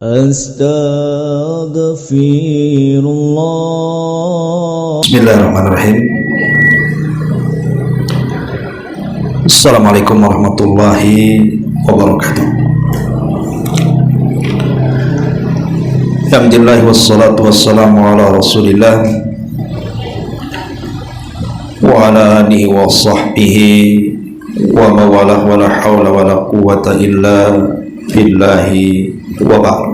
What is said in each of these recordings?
Astaghfirullah. Bismillahirrahmanirrahim. Assalamualaikum warahmatullahi wabarakatuh. Alhamdulillah wassalatu wassalamu ala Rasulillah wa ala alihi wa sahbihi wa mawalah wa la hawla wa la quwwata illa billahi wa ba'd.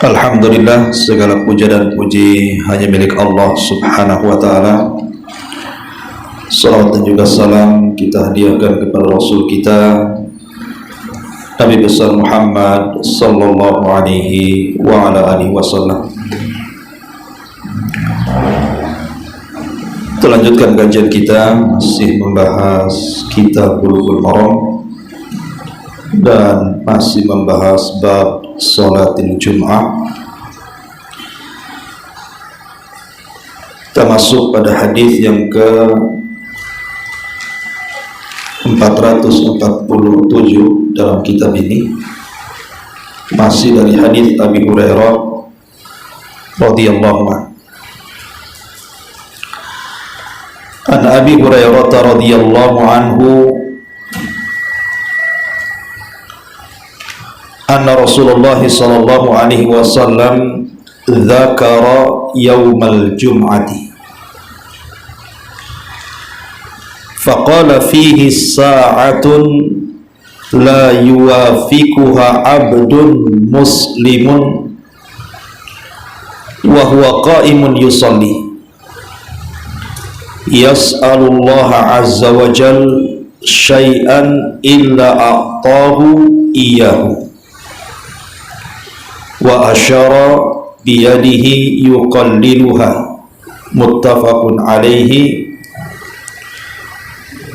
Alhamdulillah, segala puja dan puji hanya milik Allah subhanahu wa ta'ala. Salawat dan juga salam kita hadiahkan kepada Rasul kita Nabi besar Muhammad sallallahu alaihi wa ala alihi wasallam. Kita lanjutkan kajian kita, masih membahas kitab Bulughul Maram dan masih membahas bab salatil Jum'ah. Kita masuk pada hadis yang ke 447 dalam kitab ini, masih dari hadis Abi Hurairah radhiyallahu anhu. An Abi Hurairah radhiyallahu anhu anna Rasulullah sallallahu alaihi wasallam dzakara yaumal jum'ati faqala fihi sa'atun la yuwafiquha abdun muslimun wa huwa qa'imun yusalli yas'alullaha azza wa jal syai'an illa a'tahu iyyahu wa asyara biyadihi yuqalliluha muttafaqun alaihi.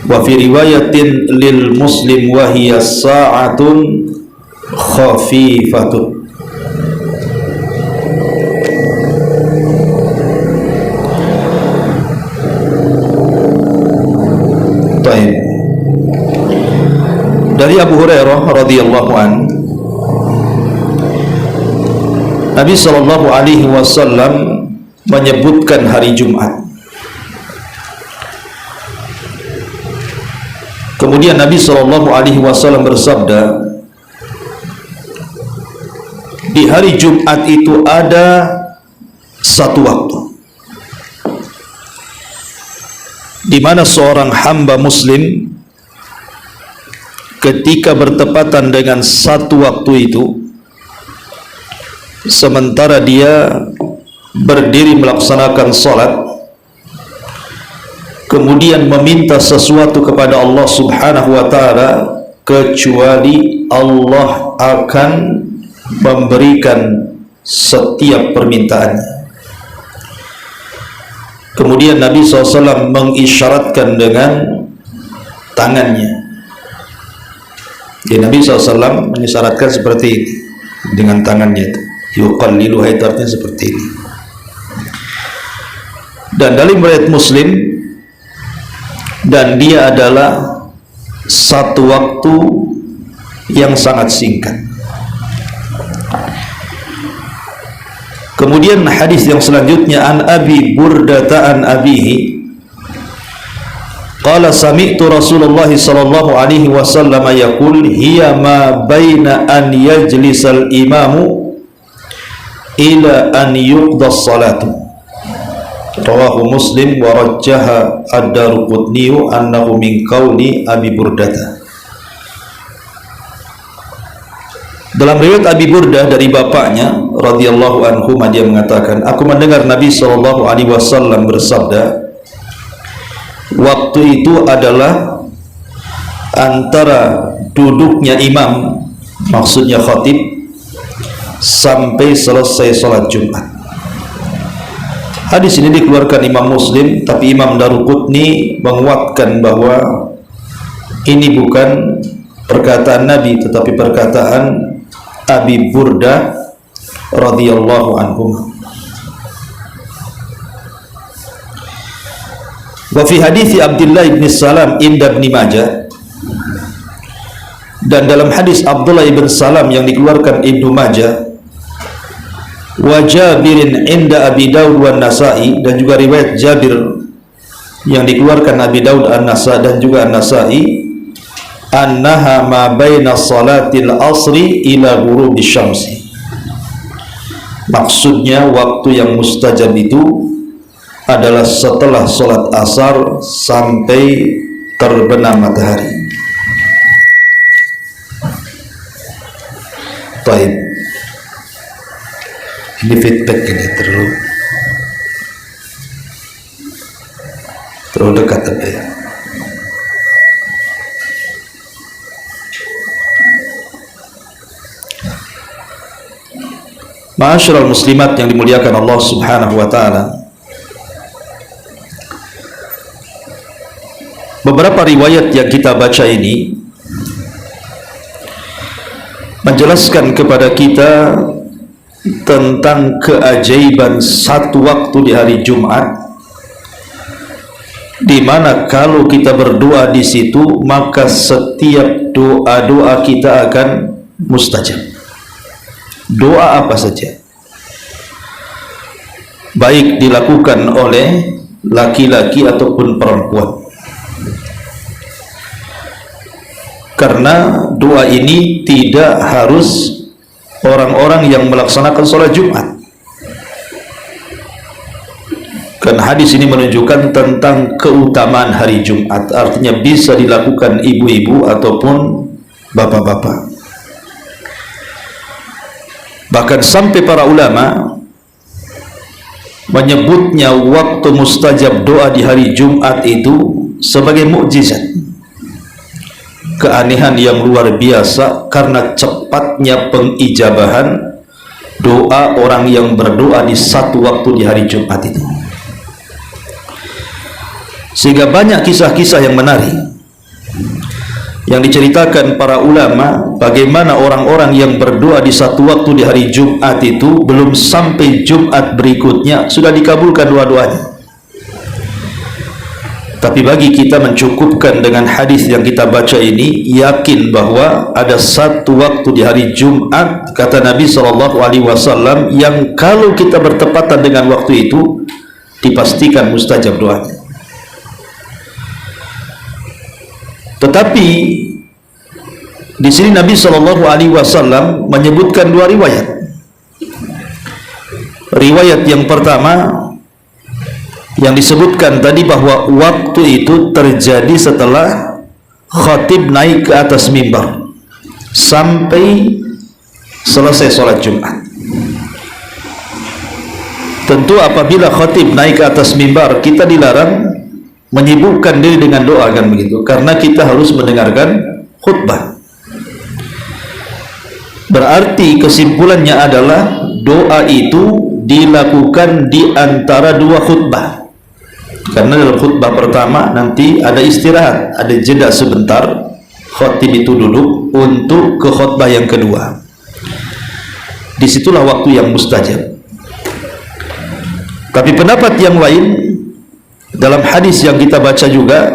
Wa fi riwayatin lil muslim wa hiya sa'atun khafifatun. Baik. Dari Abu Hurairah radhiyallahu anhu, Nabi sallallahu alaihi wasallam menyebutkan hari Jumat. Kemudian Nabi sallallahu alaihi wasallam bersabda, di hari Jumat itu ada satu waktu di mana seorang hamba muslim ketika bertepatan dengan satu waktu itu, sementara dia berdiri melaksanakan salat, kemudian meminta sesuatu kepada Allah subhanahu wa ta'ala, kecuali Allah akan memberikan setiap permintaannya. Kemudian Nabi SAW mengisyaratkan dengan tangannya. Jadi Nabi SAW mengisyaratkan seperti ini dengan tangannya itu. Yuqalliluha, itu artinya seperti ini. Dan dalam riwayat Muslim, dan dia adalah satu waktu yang sangat singkat. Kemudian hadis yang selanjutnya, an Abi Burdah an abihi qala sami'tu Rasulullah sallallahu alaihi wasallam yaqul hiya ma baina an yajlisal imamu ila an yuqda as-salatu. Rawahu Muslim wa rajjaha ad-Daruqutni annahu min qauli Abi Burdah. Dalam riwayat Abi Burdah dari bapaknya radhiyallahu anhu, dia mengatakan, aku mendengar Nabi sallallahu alaihi wasallam bersabda, waktu itu adalah antara duduknya imam, maksudnya khatib, sampai selesai salat Jumat. Hadis ini dikeluarkan Imam Muslim, tapi Imam Daruqutni menguatkan bahwa ini bukan perkataan Nabi, tetapi perkataan Abi Burdah radhiyallahu anhu. Wa fi hadits Abdullah bin Salam inda Ibnu Majah Dan dalam hadis Abdullah ibn Salam yang dikeluarkan Ibnu Majah, wa Jabirin inda Abi Daud wa Nasai, dan juga riwayat Jabir yang dikeluarkan Abi Daud, An-Nasai dan juga An-Nasai, annaha ma baina salatil asri ila ghurubi syamsi. Maksudnya waktu yang mustajab itu adalah setelah salat asar sampai terbenam matahari. Baik, ini feedback ini terlalu dekat apa ya? Ma'asyiral muslimat yang dimuliakan Allah Subhanahu wa taala. Beberapa riwayat yang kita baca ini menjelaskan kepada kita tentang keajaiban satu waktu di hari Jumat, di mana kalau kita berdoa di situ maka setiap doa-doa kita akan mustajab. Doa apa saja, baik dilakukan oleh laki-laki ataupun perempuan. Karena doa ini tidak harus orang-orang yang melaksanakan sholat Jumat. Karena hadis ini menunjukkan tentang keutamaan hari Jumat, artinya bisa dilakukan ibu-ibu ataupun bapak-bapak. Bahkan sampai para ulama menyebutnya waktu mustajab doa di hari Jumat itu sebagai mukjizat, keanehan yang luar biasa karena cepatnya pengijabahan doa orang yang berdoa di satu waktu di hari Jumat itu. Sehingga banyak kisah-kisah yang menarik yang diceritakan para ulama bagaimana orang-orang yang berdoa di satu waktu di hari Jumat itu belum sampai Jumat berikutnya sudah dikabulkan doa-doanya. Tapi bagi kita mencukupkan dengan hadis yang kita baca ini, yakin bahwa ada satu waktu di hari Jumat, kata Nabi SAW, yang kalau kita bertepatan dengan waktu itu dipastikan mustajab doanya. Tetapi di sini Nabi SAW menyebutkan dua riwayat. Riwayat yang pertama yang disebutkan tadi bahwa waktu itu terjadi setelah khatib naik ke atas mimbar sampai selesai sholat Jumat. Tentu apabila khatib naik ke atas mimbar, kita dilarang menyibukkan diri dengan doa, kan begitu, karena kita harus mendengarkan khutbah. Berarti kesimpulannya adalah doa itu dilakukan di antara dua khutbah. Karena dalam khutbah pertama nanti ada istirahat, ada jeda sebentar, khatib itu duduk untuk ke khutbah yang kedua. Disitulah waktu yang mustajab. Tapi pendapat yang lain dalam hadis yang kita baca juga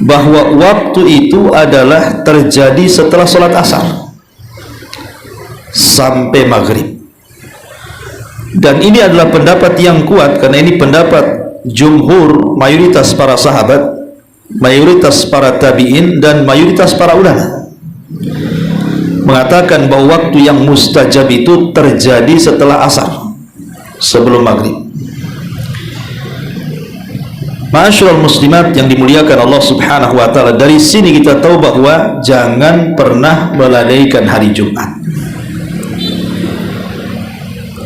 bahwa waktu itu adalah terjadi setelah sholat asar sampai maghrib. Dan ini adalah pendapat yang kuat karena ini pendapat jumhur, mayoritas para sahabat, mayoritas para tabi'in, dan mayoritas para ulama mengatakan bahwa waktu yang mustajab itu terjadi setelah asar, sebelum maghrib. Ma'asyiral muslimat yang dimuliakan Allah Subhanahu wa taala, dari sini kita tahu bahwa jangan pernah melalaikan hari Jumat.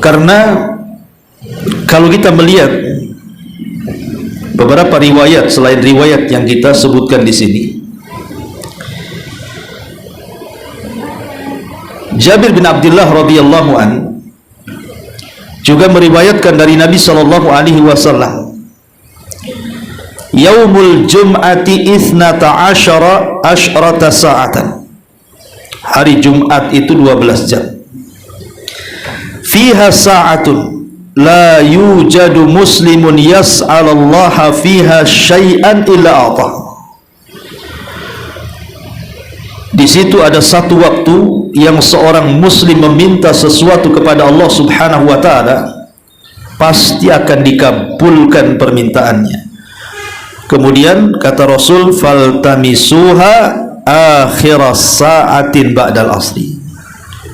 Karena kalau kita melihat beberapa riwayat selain riwayat yang kita sebutkan di sini, Jabir bin Abdullah radhiyallahu an juga meriwayatkan dari Nabi sallallahu alaihi wasallam, Yaumul Jum'ati 12 asyrata sa'atan. Hari Jumat itu 12 jam. Fiha sa'atun la yujadu muslimun yas'alallaha fiha syai'an illa atah. Di situ ada satu waktu yang seorang muslim meminta sesuatu kepada Allah Subhanahu wa taala, pasti akan dikabulkan permintaannya. Kemudian kata Rasul, faltamisuha akhiras sa'atin ba'dal asri.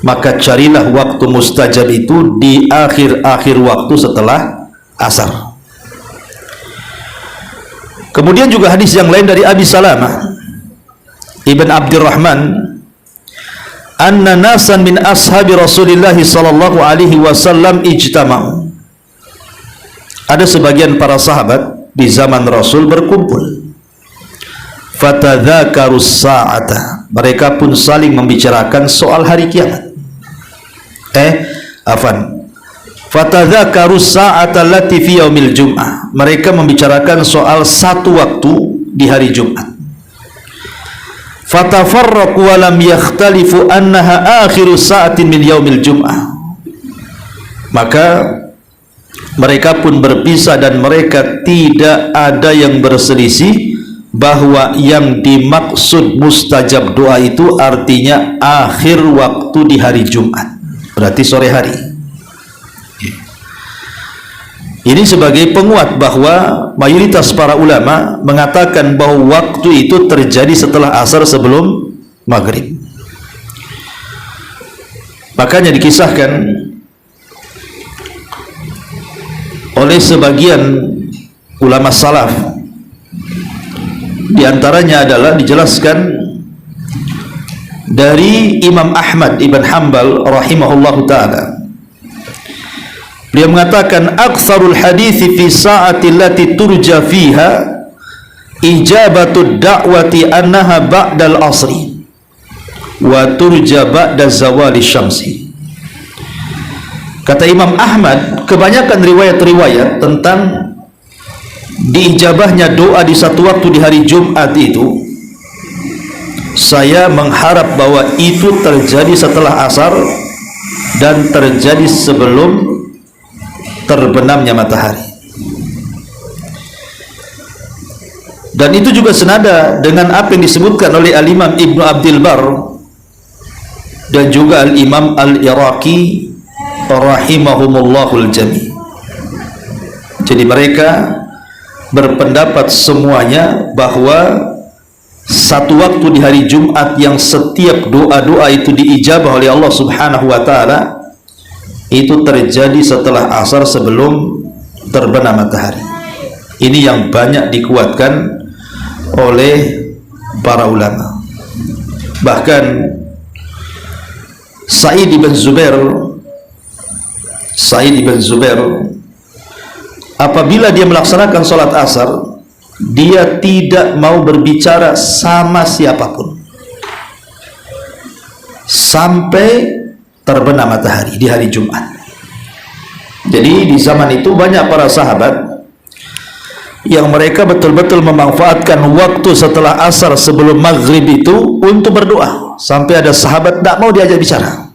Maka carilah waktu mustajab itu di akhir-akhir waktu setelah asar. Kemudian juga hadis yang lain dari Abi Salamah Ibn Abdurrahman, anna nasan min ashabi Rasulillah sallallahu alaihi wasallam ijtama'u. Ada sebagian para sahabat di zaman Rasul berkumpul. Fatadzakarus sa'ata. Mereka pun saling membicarakan soal hari kiamat. Fatadzakarus sa'ata allati fi yaumil jum'ah. Mereka membicarakan soal satu waktu di hari Jumat. Fatafarraqu wa lam yakhtalifu annaha akhiru sa'atin min yaumil jum'ah. Maka mereka pun berpisah dan mereka tidak ada yang berselisih bahwa yang dimaksud mustajab doa itu artinya akhir waktu di hari Jumat, berarti sore hari. Ini sebagai penguat bahwa mayoritas para ulama mengatakan bahwa waktu itu terjadi setelah asar sebelum maghrib. Makanya dikisahkan oleh sebagian ulama salaf, di antaranya adalah dijelaskan dari Imam Ahmad ibn Hanbal rahimahullahu ta'ala. Dia mengatakan aktsarul hadithi fi sa'ati allati turja fiha ijabatud da'wati annaha ba'dal asri wa turja ba'da zawali syamsi. Kata Imam Ahmad, kebanyakan riwayat-riwayat tentang diijabahnya doa di satu waktu di hari Jumat itu, saya mengharap bahwa itu terjadi setelah asar dan terjadi sebelum terbenamnya matahari. Dan itu juga senada dengan apa yang disebutkan oleh Al-Imam Ibnu Abdul Bar dan juga Al-Imam Al-Iraqi rahimahumullahul jami'. Jadi mereka berpendapat semuanya bahwa satu waktu di hari Jumat yang setiap doa-doa itu diijabah oleh Allah Subhanahu wa ta'ala itu terjadi setelah asar sebelum terbenam matahari. Ini yang banyak dikuatkan oleh para ulama. Bahkan Sa'id ibn Zubair apabila dia melaksanakan sholat asar, dia tidak mau berbicara sama siapapun sampai terbenam matahari di hari Jumat. Jadi di zaman itu banyak para sahabat yang mereka betul-betul memanfaatkan waktu setelah asar sebelum maghrib itu untuk berdoa. Sampai ada sahabat tidak mau diajak bicara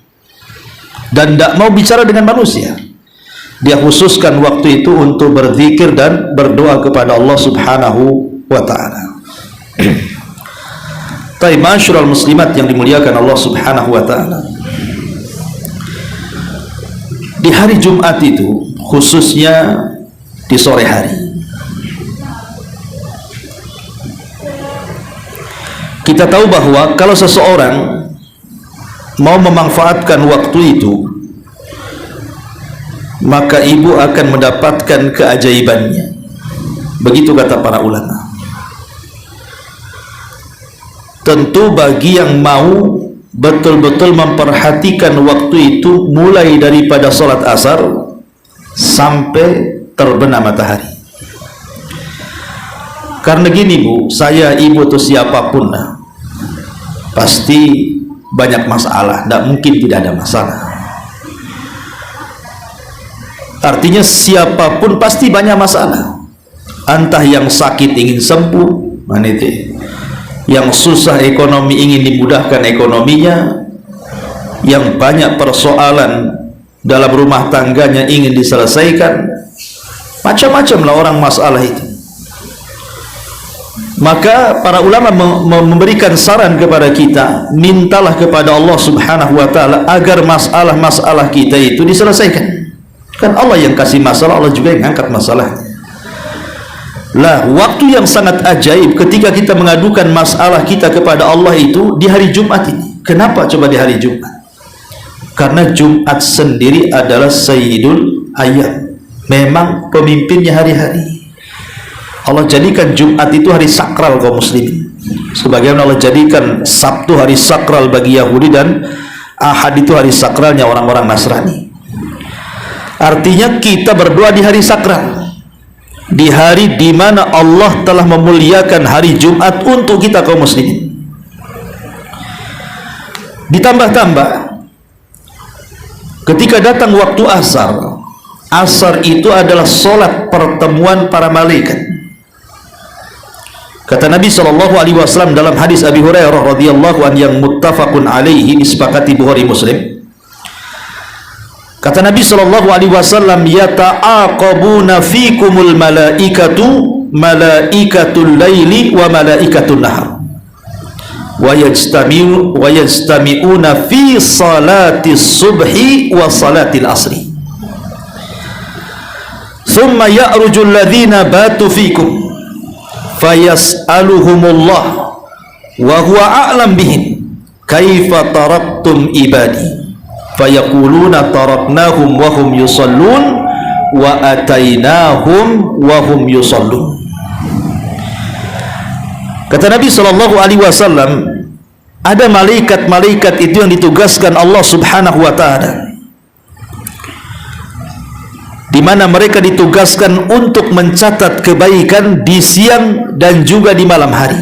dan tidak mau bicara dengan manusia. Dia khususkan waktu itu untuk berzikir dan berdoa kepada Allah Subhanahu wa ta'ala. Tapi masyarul muslimat yang dimuliakan Allah Subhanahu wa ta'ala, di hari Jumat itu, khususnya di sore hari, kita tahu bahwa kalau seseorang mau memanfaatkan waktu itu, maka ibu akan mendapatkan keajaibannya. Begitu kata para ulama. Tentu bagi yang mau betul-betul memperhatikan waktu itu mulai daripada sholat asar sampai terbenam matahari. Karena gini Bu, saya, ibu atau siapapun pasti banyak masalah, tidak mungkin tidak ada masalah. Artinya siapapun pasti banyak masalah. Entah yang sakit ingin sembuh, yang susah ekonomi ingin dimudahkan ekonominya, yang banyak persoalan dalam rumah tangganya ingin diselesaikan, macam-macam lah orang masalah itu. Maka para ulama memberikan saran kepada kita, mintalah kepada Allah Subhanahu wa taala agar masalah-masalah kita itu diselesaikan. Kan Allah yang kasih masalah, Allah juga yang angkat masalah. Lah, waktu yang sangat ajaib ketika kita mengadukan masalah kita kepada Allah itu di hari Jumat ini. Kenapa coba di hari Jumat? Karena Jumat sendiri adalah Sayyidul Ayyam. Memang pemimpinnya hari-hari. Allah jadikan Jumat itu hari sakral kaum muslimin. Sebagaimana Allah jadikan Sabtu hari sakral bagi Yahudi dan Ahad itu hari sakralnya orang-orang Nasrani. Artinya kita berdoa di hari sakral, di hari di mana Allah telah memuliakan hari Jumat untuk kita kaum muslimin. Ditambah-tambah, ketika datang waktu asar, asar itu adalah solat pertemuan para malaikat. Kata Nabi SAW dalam hadis Abi Hurairah radhiyallahu anhu yang muttafaqun alaihi, disepakati Bukhari Muslim. Kata Nabi SAW, yata'aqabuna fikumul malaikatu, malaikatul laili wa malaikatul nahar, wa yajtami'una fi salati subhi wa salatil asri, thumma ya'rujul ladhina batu fikum fayas'aluhumullah wa huwa a'lam bihim kaifa taraktum ibadi fayaquluna taraknahum wa hum yusallun wa atainahum wa hum yusallun. Kata Nabi SAW, ada malaikat-malaikat itu yang ditugaskan Allah Subhanahu wa taala, di mana mereka ditugaskan untuk mencatat kebaikan di siang dan juga di malam hari.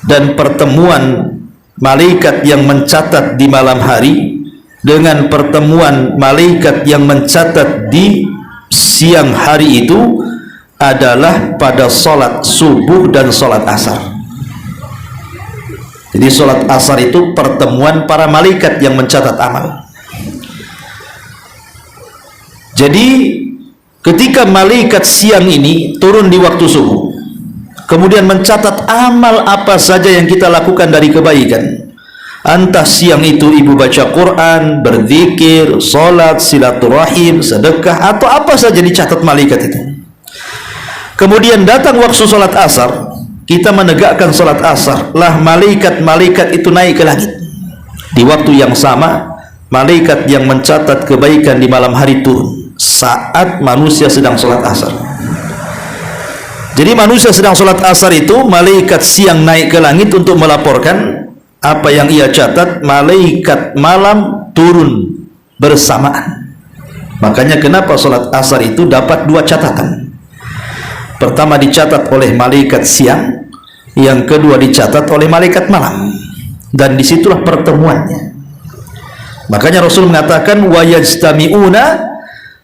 Dan pertemuan malaikat yang mencatat di malam hari dengan pertemuan malaikat yang mencatat di siang hari itu adalah pada sholat subuh dan sholat asar. Jadi sholat asar itu pertemuan para malaikat yang mencatat amal. Jadi ketika malaikat siang ini turun di waktu subuh, kemudian mencatat amal apa saja yang kita lakukan dari kebaikan, entah siang itu ibu baca Quran, berzikir, sholat, silaturahim, sedekah, atau apa saja dicatat malaikat itu. Kemudian datang waktu sholat asar, kita menegakkan sholat asar, lah malaikat-malaikat itu naik ke langit. Di waktu yang sama, malaikat yang mencatat kebaikan di malam hari turun saat manusia sedang sholat asar. Jadi manusia sedang sholat asar itu, malaikat siang naik ke langit untuk melaporkan apa yang ia catat, malaikat malam turun bersamaan. Makanya kenapa sholat asar itu dapat dua catatan. Pertama dicatat oleh malaikat siang, yang kedua dicatat oleh malaikat malam, dan disitulah pertemuannya. Makanya Rasul mengatakan wa yajtami'una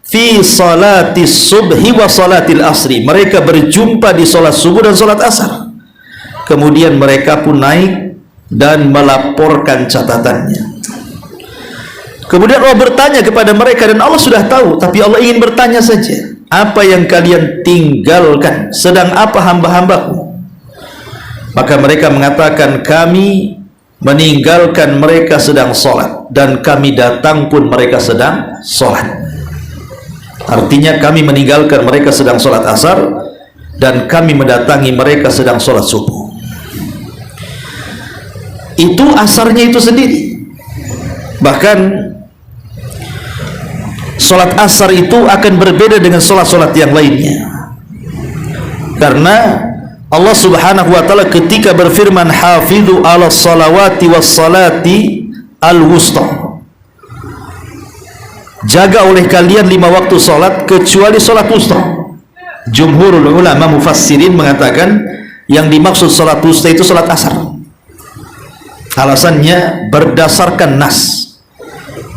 fi salati subhi wa salatil asri, mereka berjumpa di salat subuh dan salat asar. Kemudian mereka pun naik dan melaporkan catatannya. Kemudian Allah bertanya kepada mereka, dan Allah sudah tahu, tapi Allah ingin bertanya saja, apa yang kalian tinggalkan, sedang apa hamba-hambaku? Maka mereka mengatakan, kami meninggalkan mereka sedang sholat, dan kami datang pun mereka sedang sholat. Artinya kami meninggalkan mereka sedang sholat asar, dan kami mendatangi mereka sedang sholat subuh. Itu asarnya itu sendiri. Bahkan sholat asar itu akan berbeda dengan sholat-sholat yang lainnya, karena Allah Subhanahu wa ta'ala ketika berfirman hafidhu ala salawati was salati al-wusta, jaga oleh kalian 5 waktu sholat kecuali sholat wusta. Jumhurul ulama mufassirin mengatakan yang dimaksud sholat wusta itu sholat asar. Alasannya berdasarkan nas,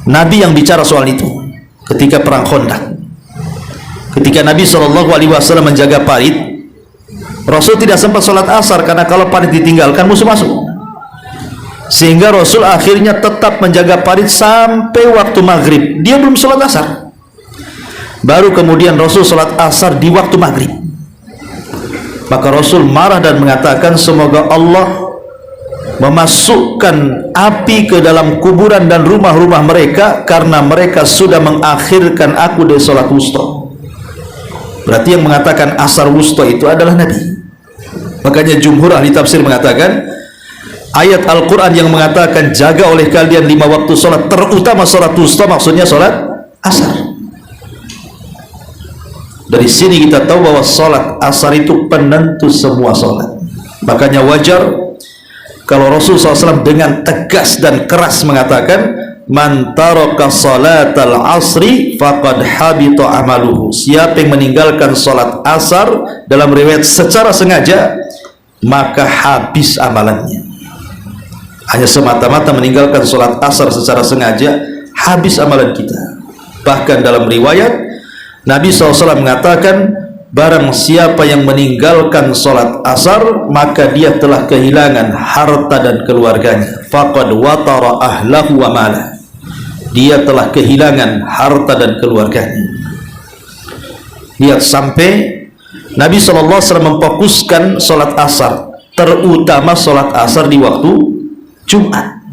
Nabi yang bicara soal itu ketika perang Khandaq. Ketika Nabi SAW menjaga parit, Rasul tidak sempat sholat asar, karena kalau parit ditinggalkan musuh masuk. Sehingga Rasul akhirnya tetap menjaga parit sampai waktu maghrib. Dia belum sholat asar. Baru kemudian Rasul sholat asar di waktu maghrib. Maka Rasul marah dan mengatakan, semoga Allah memasukkan api ke dalam kuburan dan rumah-rumah mereka karena mereka sudah mengakhirkan aku dari sholat wusta. Berarti yang mengatakan asar wusta itu adalah Nabi. Makanya jumhur ahli tafsir mengatakan ayat Al-Quran yang mengatakan jaga oleh kalian 5 waktu sholat, terutama sholat wusta, maksudnya sholat asar. Dari sini kita tahu bahwa sholat asar itu penentu semua sholat. Makanya wajar kalau Rasul SAW dengan tegas dan keras mengatakan, man taraka salatal asri faqad habita amaluhu. Siapa yang meninggalkan sholat asar, dalam riwayat secara sengaja, maka habis amalannya. Hanya semata-mata meninggalkan sholat asar secara sengaja, habis amalan kita. Bahkan dalam riwayat Nabi SAW mengatakan, barang siapa yang meninggalkan sholat asar, maka dia telah kehilangan harta dan keluarganya. Faqad watara ahlahu wa malah. Dia telah kehilangan harta dan keluarganya. Lihat, sampai Nabi SAW memfokuskan sholat asar, terutama sholat asar di waktu Jumat,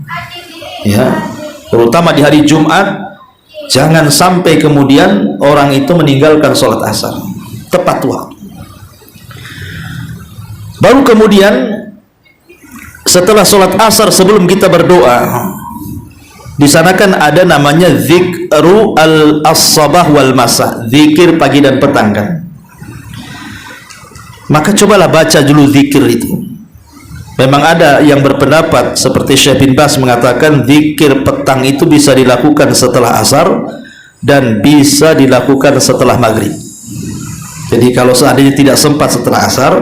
ya, terutama di hari Jumat. Jangan sampai kemudian orang itu meninggalkan sholat asar tepat waktu. Baru kemudian setelah sholat asar, sebelum kita berdoa, di sana kan ada namanya zikru al-sabah wal masa, zikir pagi dan petang kan. Maka cobalah baca dulu zikir itu. Memang ada yang berpendapat seperti Syekh bin Baz mengatakan zikir petang itu bisa dilakukan setelah asar dan bisa dilakukan setelah maghrib. Jadi kalau seandainya tidak sempat setelah asar,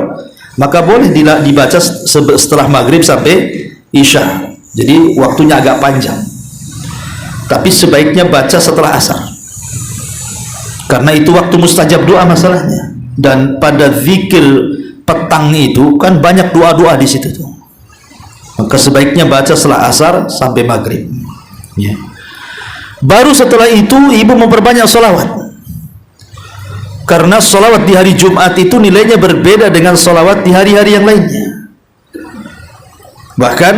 maka boleh dibaca setelah maghrib sampai isya. Jadi waktunya agak panjang. Tapi sebaiknya baca setelah asar, karena itu waktu mustajab doa masalahnya. Dan pada zikir petang itu kan banyak doa-doa di situ tuh. Maka sebaiknya baca setelah asar sampai maghrib, ya. Baru setelah itu ibu memperbanyak sholawat, karena sholawat di hari Jumat itu nilainya berbeda dengan sholawat di hari-hari yang lainnya. Bahkan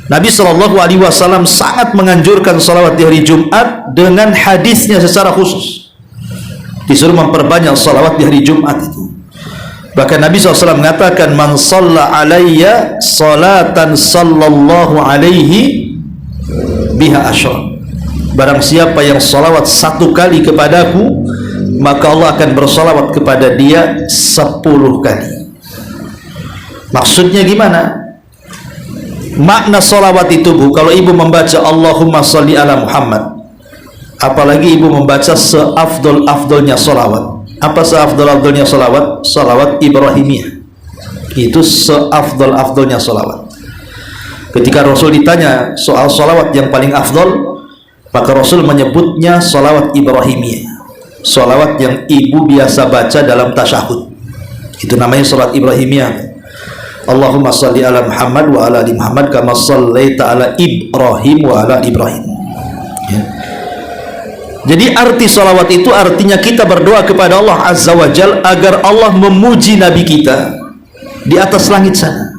Nabi SAW sangat menganjurkan sholawat di hari Jumat dengan hadisnya secara khusus. Disuruh memperbanyak sholawat di hari Jumat itu. Bahkan Nabi SAW mengatakan, man shalla alayya salatan sallallahu alaihi biha asyar. Barang siapa yang salawat 1 kali kepadaku, maka Allah akan bersalawat kepada dia 10 kali. Maksudnya gimana? Makna salawat itu, Bu, kalau ibu membaca Allahumma sholli ala Muhammad, apalagi ibu membaca seafdol-afdolnya salawat. Apa seafdol-afdolnya salawat? Salawat Ibrahimiyah. Itu seafdol-afdolnya salawat. Ketika Rasul ditanya soal salawat yang paling afdol, maka Rasul menyebutnya salawat Ibrahimiyah, salawat yang ibu biasa baca dalam tasyahud. Itu namanya salawat Ibrahimiyah. Allahumma sholli ala Muhammad wa ala ali Muhammad kama shallaita ala Ibrahim wa ala Ibrahim, ya. Jadi arti salawat itu artinya kita berdoa kepada Allah Azza wa Jal agar Allah memuji Nabi kita di atas langit sana.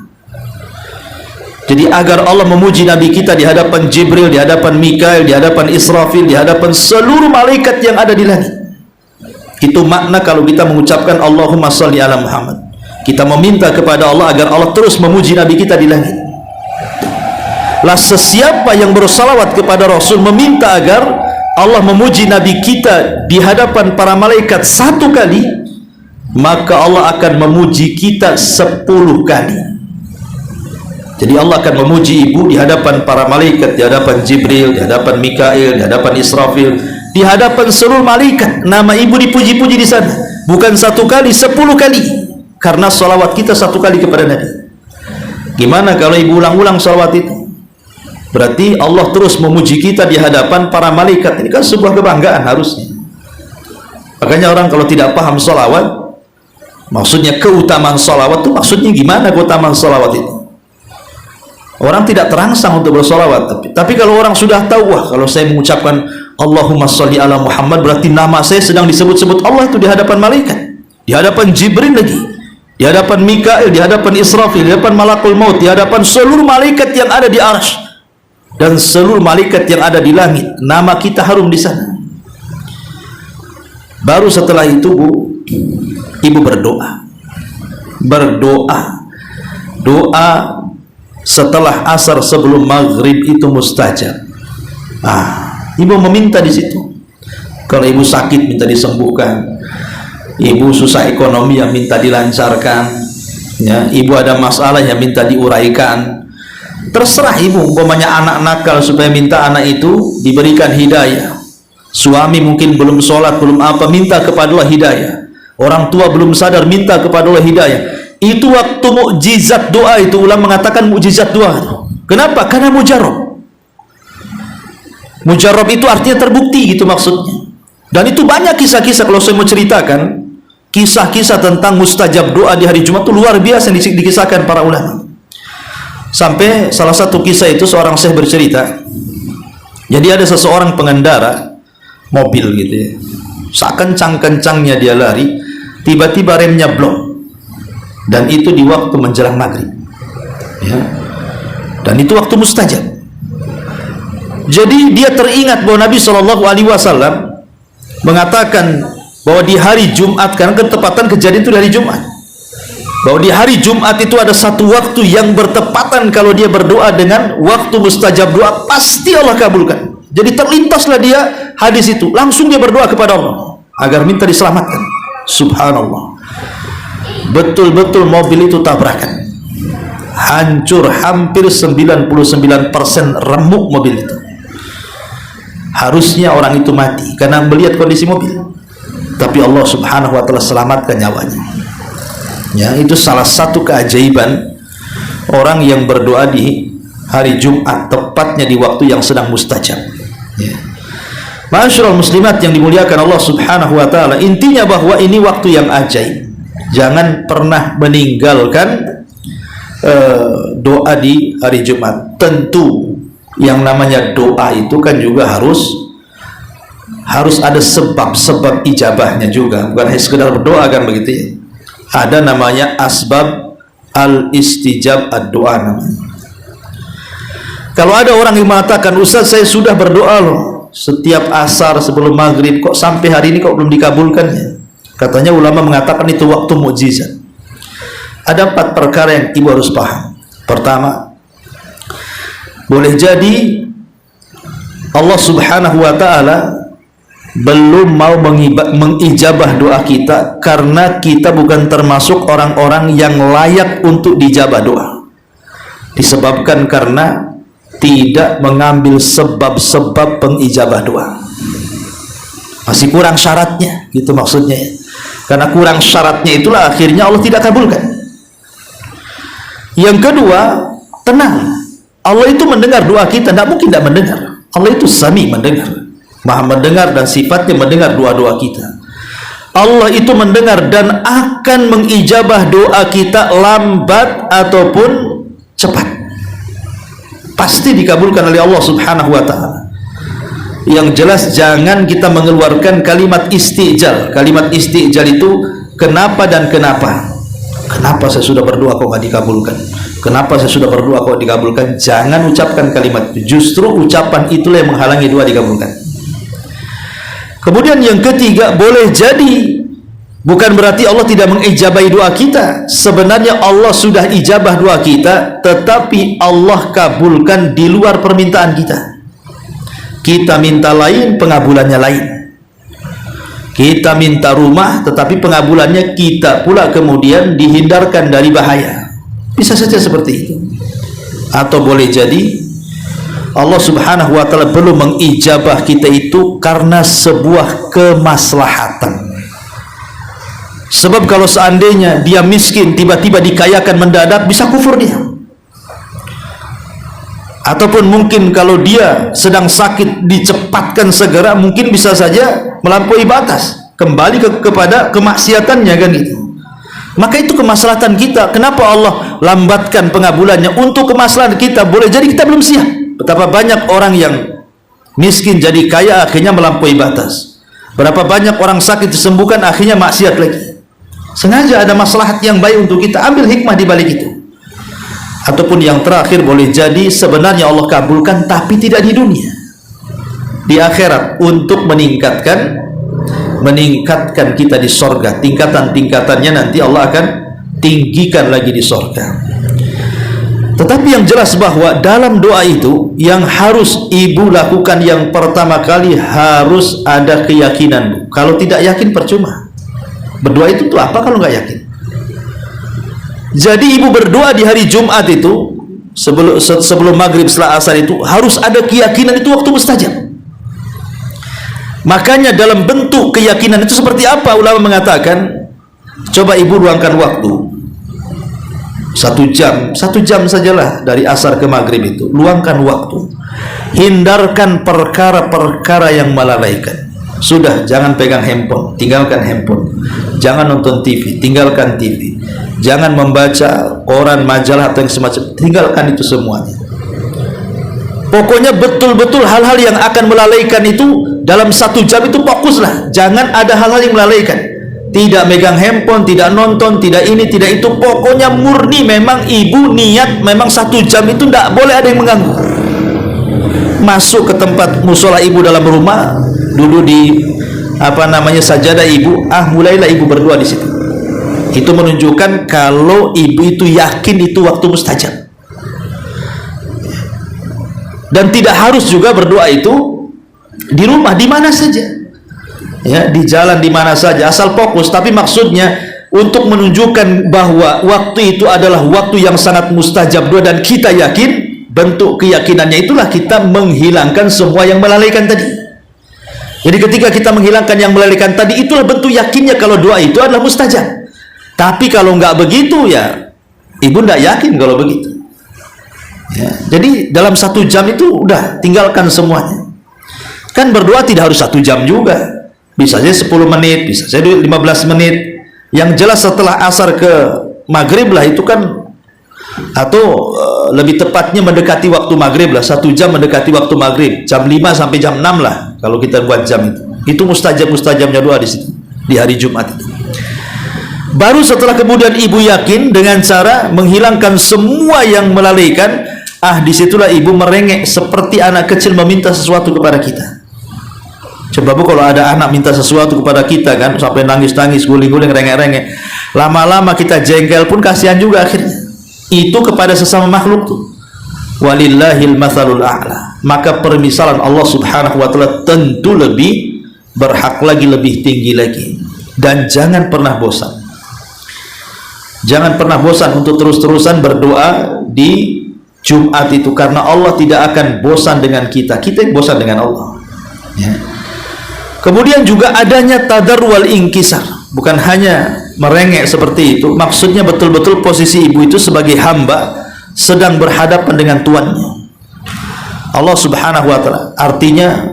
Jadi agar Allah memuji Nabi kita di hadapan Jibril, di hadapan Mikail, di hadapan Israfil, di hadapan seluruh malaikat yang ada di langit. Itu makna kalau kita mengucapkan Allahumma sholli ala Muhammad. Kita meminta kepada Allah agar Allah terus memuji Nabi kita di langit. Lah sesiapa yang bersalawat kepada Rasul meminta agar Allah memuji Nabi kita di hadapan para malaikat 1 kali, maka Allah akan memuji kita 10 kali. Jadi Allah akan memuji ibu di hadapan para malaikat, di hadapan Jibril, di hadapan Mikail, di hadapan Israfil, di hadapan seluruh malaikat. Nama ibu dipuji-puji di sana, bukan 1 kali, 10 kali, karena salawat kita 1 kali kepada Nabi. Gimana kalau ibu ulang-ulang salawat itu? Berarti Allah terus memuji kita di hadapan para malaikat. Ini kan sebuah kebanggaan harusnya. Makanya orang kalau tidak paham salawat, maksudnya keutamaan salawat itu maksudnya gimana keutamaan salawat itu? Orang tidak terangsang untuk bersalawat. Tapi kalau orang sudah tahu, wah kalau saya mengucapkan Allahumma sholli ala Muhammad, berarti nama saya sedang disebut-sebut Allah itu di hadapan malaikat, di hadapan Jibril lagi, di hadapan Mikail, di hadapan Israfil, di hadapan Malakul Maut, di hadapan seluruh malaikat yang ada di arsy dan seluruh malaikat yang ada di langit. Nama kita harum di sana. Baru setelah itu ibu berdoa. Doa setelah asar sebelum maghrib itu mustajab. Ibu meminta di situ. Kalau ibu sakit minta disembuhkan, ibu susah ekonomi yang minta dilancarkan, ya, ibu ada masalah yang minta diuraikan. Terserah ibu, umpamanya anak nakal supaya minta anak itu diberikan hidayah. Suami mungkin belum sholat, belum apa, minta kepada Allah hidayah. Orang tua belum sadar, minta kepada Allah hidayah. Itu waktu mukjizat doa itu. Ulama mengatakan mukjizat doa. Kenapa? Karena mujarab. Mujarab itu artinya terbukti gitu maksudnya. Dan itu banyak kisah-kisah. Kalau saya mau ceritakan kisah-kisah tentang mustajab doa di hari Jumat itu luar biasa yang dikisahkan para ulama. Sampai salah satu kisah itu seorang syekh bercerita. Jadi ada seseorang pengendara mobil gitu ya, sekencang-kencangnya dia lari, tiba-tiba remnya blong, dan itu di waktu menjelang maghrib, ya. Dan itu waktu mustajab. Jadi dia teringat bahwa Nabi SAW mengatakan bahwa di hari Jumat, karena ketepatan kejadian itu dari Jumat, bahwa di hari Jumat itu ada satu waktu yang bertepatan kalau dia berdoa dengan waktu mustajab doa, pasti Allah kabulkan. Jadi terlintaslah dia hadis itu, langsung dia berdoa kepada Allah agar minta diselamatkan. Subhanallah, betul-betul mobil itu tabrakan, hancur, hampir 99% remuk mobil itu. Harusnya orang itu mati karena melihat kondisi mobil, tapi Allah Subhanahu wa ta'ala selamatkan nyawanya. Ya, itu salah satu keajaiban orang yang berdoa di hari Jumat, tepatnya di waktu yang sedang mustajab. Ya. Ma'asyiral muslimat yang dimuliakan Allah Subhanahu wa ta'ala, intinya bahwa ini waktu yang ajaib. Jangan pernah meninggalkan doa di hari Jumat. Tentu yang namanya doa itu kan juga harus ada sebab-sebab ijabahnya juga, bukan hanya sekedar berdoa kan begitu ya. Ada namanya asbab al-istijab ad-doa namanya. Kalau ada orang yang mengatakan, Ustaz saya sudah berdoa loh setiap asar sebelum maghrib, kok sampai hari ini kok belum dikabulkannya? Katanya ulama mengatakan itu waktu mukjizat. Ada 4 perkara yang ibu harus paham. Pertama, boleh jadi Allah Subhanahu wa ta'ala belum mau mengijabah doa kita karena kita bukan termasuk orang-orang yang layak untuk dijabah doa, disebabkan karena tidak mengambil sebab-sebab pengijabah doa. Masih kurang syaratnya, gitu maksudnya ya. Karena kurang syaratnya itulah akhirnya Allah tidak kabulkan. Yang kedua, tenang, Allah itu mendengar doa kita, tidak mungkin tidak mendengar. Allah itu sami, mendengar, maha mendengar, dan sifatnya mendengar doa-doa kita. Allah itu mendengar dan akan mengijabah doa kita lambat ataupun cepat, pasti dikabulkan oleh Allah Subhanahu wa ta'ala. Yang jelas jangan kita mengeluarkan kalimat istijal. Kalimat istijal itu kenapa dan kenapa. Kenapa saya sudah berdoa kok nggak dikabulkan? Kenapa saya sudah berdoa kok dikabulkan? Jangan ucapkan kalimat itu. Justru ucapan itulah yang menghalangi doa dikabulkan. Kemudian yang ketiga, boleh jadi bukan berarti Allah tidak mengijabahi doa kita. Sebenarnya Allah sudah ijabah doa kita, tetapi Allah kabulkan di luar permintaan kita. Kita minta lain, pengabulannya lain. Kita minta rumah, tetapi pengabulannya kita pula kemudian dihindarkan dari bahaya. Bisa saja seperti itu. Atau boleh jadi Allah Subhanahu wa ta'ala belum mengijabah kita itu karena sebuah kemaslahatan. Sebab kalau seandainya dia miskin tiba-tiba dikayakan mendadak, bisa kufur dia. Ataupun mungkin kalau dia sedang sakit dicepatkan segera, mungkin bisa saja melampaui batas, kembali kepada kemaksiatannya kan gitu. Maka itu kemaslahatan kita. Kenapa Allah lambatkan pengabulannya? Untuk kemaslahatan kita. Boleh jadi kita belum siap. Betapa banyak orang yang miskin jadi kaya akhirnya melampaui batas. Berapa banyak orang sakit disembuhkan akhirnya maksiat lagi. Sengaja ada maslahat yang baik untuk kita, ambil hikmah di balik itu. Ataupun yang terakhir, boleh jadi sebenarnya Allah kabulkan tapi tidak di dunia, di akhirat, untuk meningkatkan kita di sorga. Tingkatan-tingkatannya nanti Allah akan tinggikan lagi di sorga. Tetapi yang jelas bahwa dalam doa itu yang harus ibu lakukan yang pertama kali, harus ada keyakinan. Kalau tidak yakin percuma. Berdoa itu tuh apa kalau nggak yakin? Jadi ibu berdoa di hari Jumat itu sebelum maghrib, setelah asar itu harus ada keyakinan itu waktu mustajab. Makanya dalam bentuk keyakinan itu seperti apa? Ulama mengatakan, coba ibu luangkan waktu 1 jam sajalah dari asar ke maghrib itu, luangkan waktu, hindarkan perkara-perkara yang melalaikan. Sudah, jangan pegang handphone, tinggalkan handphone. Jangan nonton TV, tinggalkan TV. Jangan membaca koran, majalah atau yang semacam, tinggalkan itu semuanya. Pokoknya betul-betul hal-hal yang akan melalaikan itu dalam 1 jam itu fokuslah. Jangan ada hal-hal yang melalaikan. Tidak megang handphone, tidak nonton, tidak ini, tidak itu. Pokoknya murni memang ibu niat memang 1 jam itu tidak boleh ada yang mengganggu. Masuk ke tempat musola ibu dalam rumah, duduk di sajadah ibu, mulailah ibu berdoa di situ. Itu menunjukkan kalau ibu itu yakin itu waktu mustajab. Dan tidak harus juga berdoa itu di rumah, di mana saja, ya, di jalan, di mana saja, asal fokus. Tapi maksudnya untuk menunjukkan bahwa waktu itu adalah waktu yang sangat mustajab doa dan kita yakin. Bentuk keyakinannya itulah kita menghilangkan semua yang melalaikan tadi. Jadi ketika kita menghilangkan yang melalaikan tadi, itulah bentuk yakinnya kalau doa itu adalah mustajab. Tapi kalau nggak begitu, ya ibu nggak yakin kalau begitu. Ya, jadi dalam 1 jam itu udah tinggalkan semuanya. Kan berdoa tidak harus 1 jam juga, bisa saja 10 menit, bisa saja 15 menit. Yang jelas setelah asar ke maghrib lah itu kan, atau lebih tepatnya mendekati waktu maghrib lah, 1 jam mendekati waktu maghrib, jam 5 sampai jam 6 lah kalau kita buat jam itu mustajabnya doa di situ di hari Jumat itu. Baru setelah kemudian ibu yakin dengan cara menghilangkan semua yang melalaikan, disitulah ibu merengek seperti anak kecil meminta sesuatu kepada kita. Coba bu, kalau ada anak minta sesuatu kepada kita kan, sampai nangis-nangis, guling-guling, rengek-rengek, lama-lama kita jengkel pun kasihan juga akhirnya. Itu kepada sesama makhluk tuh. Walillahil matsalul a'la. Maka permisalan Allah Subhanahu wa taala tentu lebih berhak lagi, lebih tinggi lagi. Dan jangan pernah bosan. Jangan pernah bosan untuk terus-terusan berdoa di Jumat itu, karena Allah tidak akan bosan dengan kita. Kita yang bosan dengan Allah. Ya. Kemudian juga adanya tadar wal inkisar. Bukan hanya merengek seperti itu, maksudnya betul-betul posisi ibu itu sebagai hamba sedang berhadapan dengan tuannya, Allah Subhanahu wa taala. Artinya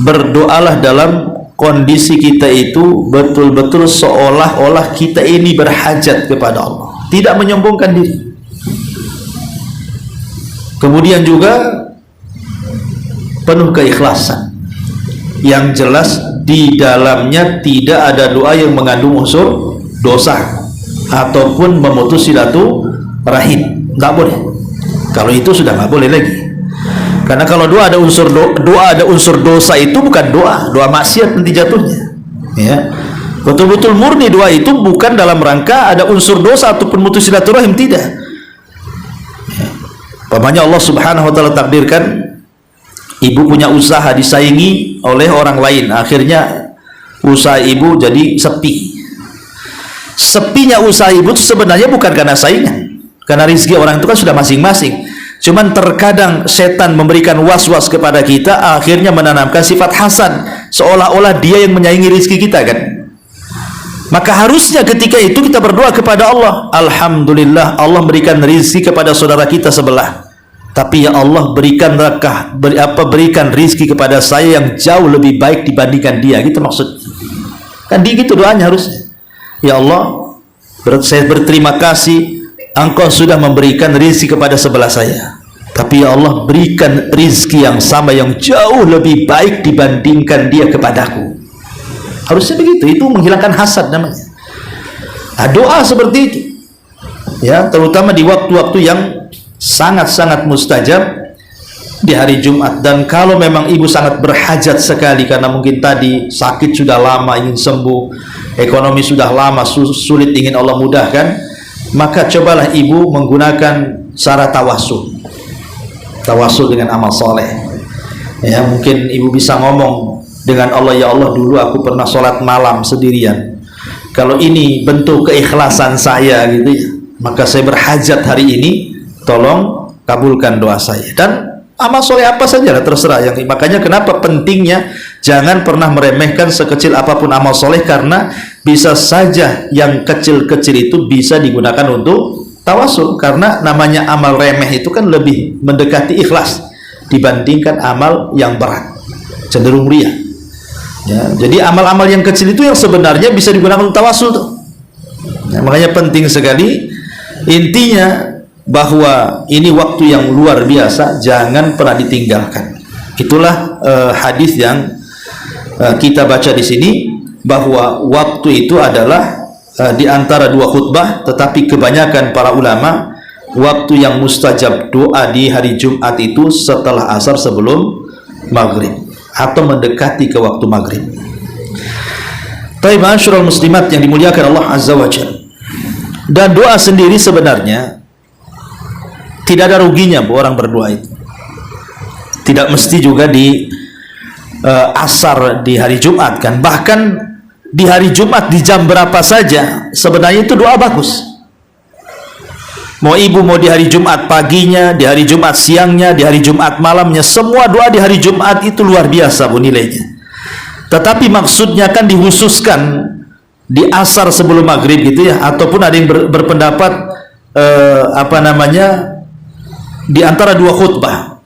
berdoalah dalam kondisi kita itu betul-betul seolah-olah kita ini berhajat kepada Allah, tidak menyombongkan diri. Kemudian juga penuh keikhlasan. Yang jelas di dalamnya tidak ada doa yang mengandung unsur dosa ataupun memutus silaturahim. Tidak boleh. Kalau itu sudah nggak boleh lagi. Karena kalau doa ada unsur dosa, itu bukan doa maksiat nanti jatuhnya. Ya, betul-betul murni doa itu bukan dalam rangka ada unsur dosa ataupun memutus silaturahim, tidak. Umpamanya Allah Subhanahu wa taala takdirkan ibu punya usaha disaingi oleh orang lain, akhirnya usaha ibu jadi sepi. Sepinya usaha ibu itu sebenarnya bukan karena saingan, karena rezeki orang itu kan sudah masing-masing. Cuman terkadang setan memberikan was-was kepada kita, akhirnya menanamkan sifat hasan, seolah-olah dia yang menyaingi rezeki kita kan. Maka harusnya ketika itu kita berdoa kepada Allah, alhamdulillah Allah berikan rezeki kepada saudara kita sebelah, tapi ya Allah berikan berikan rizki kepada saya yang jauh lebih baik dibandingkan dia, gitu maksud. Kan gitu doanya harusnya. Ya Allah, saya berterima kasih Engkau sudah memberikan rizki kepada sebelah saya, tapi ya Allah berikan rizki yang sama yang jauh lebih baik dibandingkan dia kepadaku. Harusnya begitu. Itu menghilangkan hasad namanya. Doa seperti itu, ya, terutama di waktu-waktu yang sangat-sangat mustajab di hari Jumat. Dan kalau memang ibu sangat berhajat sekali karena mungkin tadi sakit sudah lama ingin sembuh, ekonomi sudah lama sulit ingin Allah mudahkan, maka cobalah ibu menggunakan cara tawasul dengan amal soleh. Ya, mungkin ibu bisa ngomong dengan Allah, ya Allah, dulu aku pernah sholat malam sendirian. Kalau ini bentuk keikhlasan saya gitu ya, maka saya berhajat hari ini, tolong kabulkan doa saya. Dan amal soleh apa saja terserah. Makanya kenapa pentingnya jangan pernah meremehkan sekecil apapun amal soleh, karena bisa saja yang kecil-kecil itu bisa digunakan untuk tawasul. Karena namanya amal remeh itu kan lebih mendekati ikhlas dibandingkan amal yang berat, cenderung riya. Ya, jadi amal-amal yang kecil itu yang sebenarnya bisa digunakan untuk tawasul tuh. Ya, makanya penting sekali. Intinya bahwa ini waktu yang luar biasa, jangan pernah ditinggalkan. Itulah hadis yang kita baca di sini, bahwa waktu itu adalah di antara dua khutbah, tetapi kebanyakan para ulama waktu yang mustajab doa di hari Jumat itu setelah asar sebelum maghrib atau mendekati ke waktu maghrib. Taib ma'asyiral muslimat yang dimuliakan Allah Azza wa Jalla. Dan doa sendiri sebenarnya tidak ada ruginya orang berdoa itu. Tidak mesti juga di asar di hari Jumat kan. Bahkan di hari Jumat di jam berapa saja sebenarnya itu doa bagus. Mau ibu mau di hari Jumat paginya, di hari Jumat siangnya, di hari Jumat malamnya, semua doa di hari Jumat itu luar biasa bu nilainya. Tetapi maksudnya kan dihususkan di asar sebelum maghrib gitu ya, ataupun ada yang berpendapat di antara dua khutbah.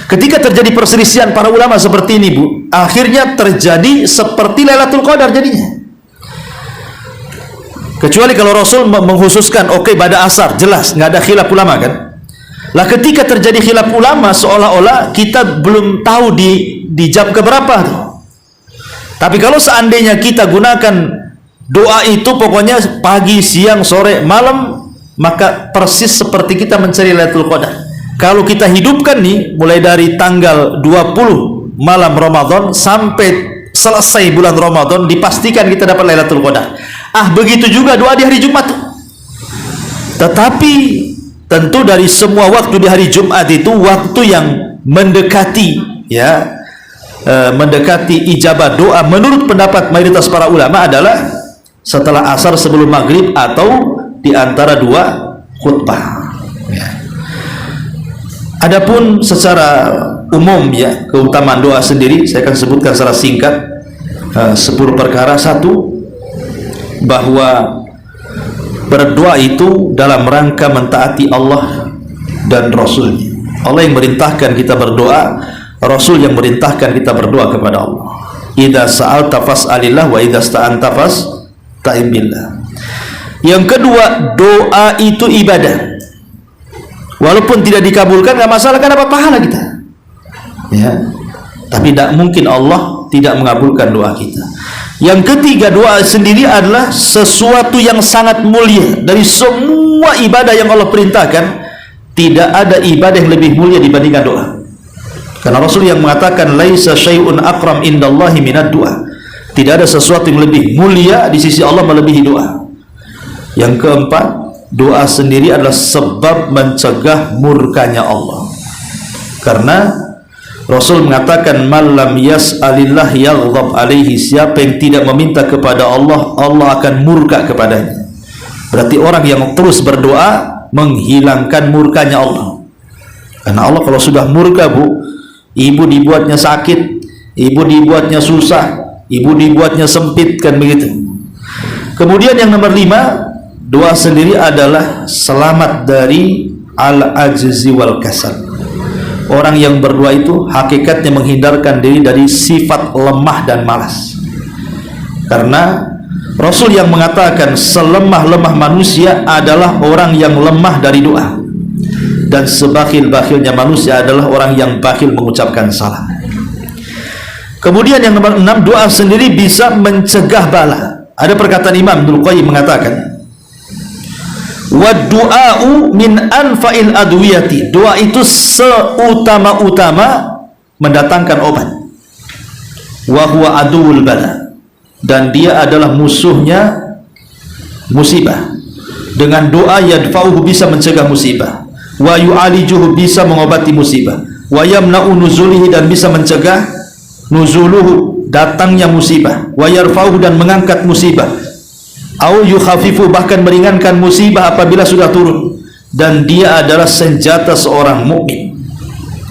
Ketika terjadi perselisihan para ulama seperti ini bu, akhirnya terjadi seperti Lailatul Qadar jadinya. Kecuali kalau Rasul mengkhususkan, oke, pada asar jelas nggak ada khilaf ulama kan. Lah ketika terjadi khilaf ulama seolah-olah kita belum tahu di jam keberapa tuh. Tapi kalau seandainya kita gunakan doa itu pokoknya pagi, siang, sore, malam, maka persis seperti kita mencari Lailatul Qadar. Kalau kita hidupkan nih mulai dari tanggal 20 malam Ramadan sampai selesai bulan Ramadan, dipastikan kita dapat Lailatul Qadar. Begitu juga doa di hari Jumat. Tetapi tentu dari semua waktu di hari Jumat itu waktu yang mendekati ya, mendekati ijabah doa menurut pendapat mayoritas para ulama adalah setelah asar sebelum maghrib atau di antara dua khutbah ya. Adapun secara umum ya, keutamaan doa sendiri saya akan sebutkan secara singkat 10 perkara. Satu, bahwa berdoa itu dalam rangka mentaati Allah dan Rasulnya. Allah yang merintahkan kita berdoa, Rasul yang merintahkan kita berdoa kepada Allah. Idza sa'alta fas'alillah wa idza sta'anta fasta'in billah. Yang kedua, doa itu ibadah. Walaupun tidak dikabulkan nggak masalah, kan dapat pahala kita. Ya. Tapi tidak mungkin Allah tidak mengabulkan doa kita. Yang ketiga, doa sendiri adalah sesuatu yang sangat mulia. Dari semua ibadah yang Allah perintahkan, tidak ada ibadah yang lebih mulia dibandingkan doa. Karena Rasul yang mengatakan laisa syai'un akram indallahi minad doa. Tidak ada sesuatu yang lebih mulia di sisi Allah melebihi doa. Yang keempat, doa sendiri adalah sebab mencegah murkanya Allah. Karena Rasul mengatakan malam yas'alillah yaghdab alaihi, siapa yang tidak meminta kepada Allah, Allah akan murka kepadanya. Berarti orang yang terus berdoa menghilangkan murkanya Allah. Karena Allah kalau sudah murka bu, ibu dibuatnya sakit, ibu dibuatnya susah, ibu dibuatnya sempit, kan begitu. Kemudian yang nomor 5, doa sendiri adalah selamat dari al-ajzi wal kasal. Orang yang berdoa itu hakikatnya menghindarkan diri dari sifat lemah dan malas. Karena Rasul yang mengatakan selemah-lemah manusia adalah orang yang lemah dari doa, dan sebakhil-bakhilnya manusia adalah orang yang bakhil mengucapkan salam. Kemudian yang nomor 6, doa sendiri bisa mencegah bala. Ada perkataan Imam Ibnu Qayyim mengatakan, wa du'a'u min anfa'il adwiyati. Doa itu seutama-utama mendatangkan obat. Wa huwa aduwul bala. Dan dia adalah musuhnya musibah. Dengan doa yadfa'uhu bisa mencegah musibah, wa yu'alijuhu bisa mengobati musibah, wa yamna'u nuzulihi dan bisa mencegah nuzuluhu datangnya musibah, wa yarfa'uhu dan mengangkat musibah, au yukhafifu bahkan meringankan musibah apabila sudah turun. Dan dia adalah senjata seorang mukmin.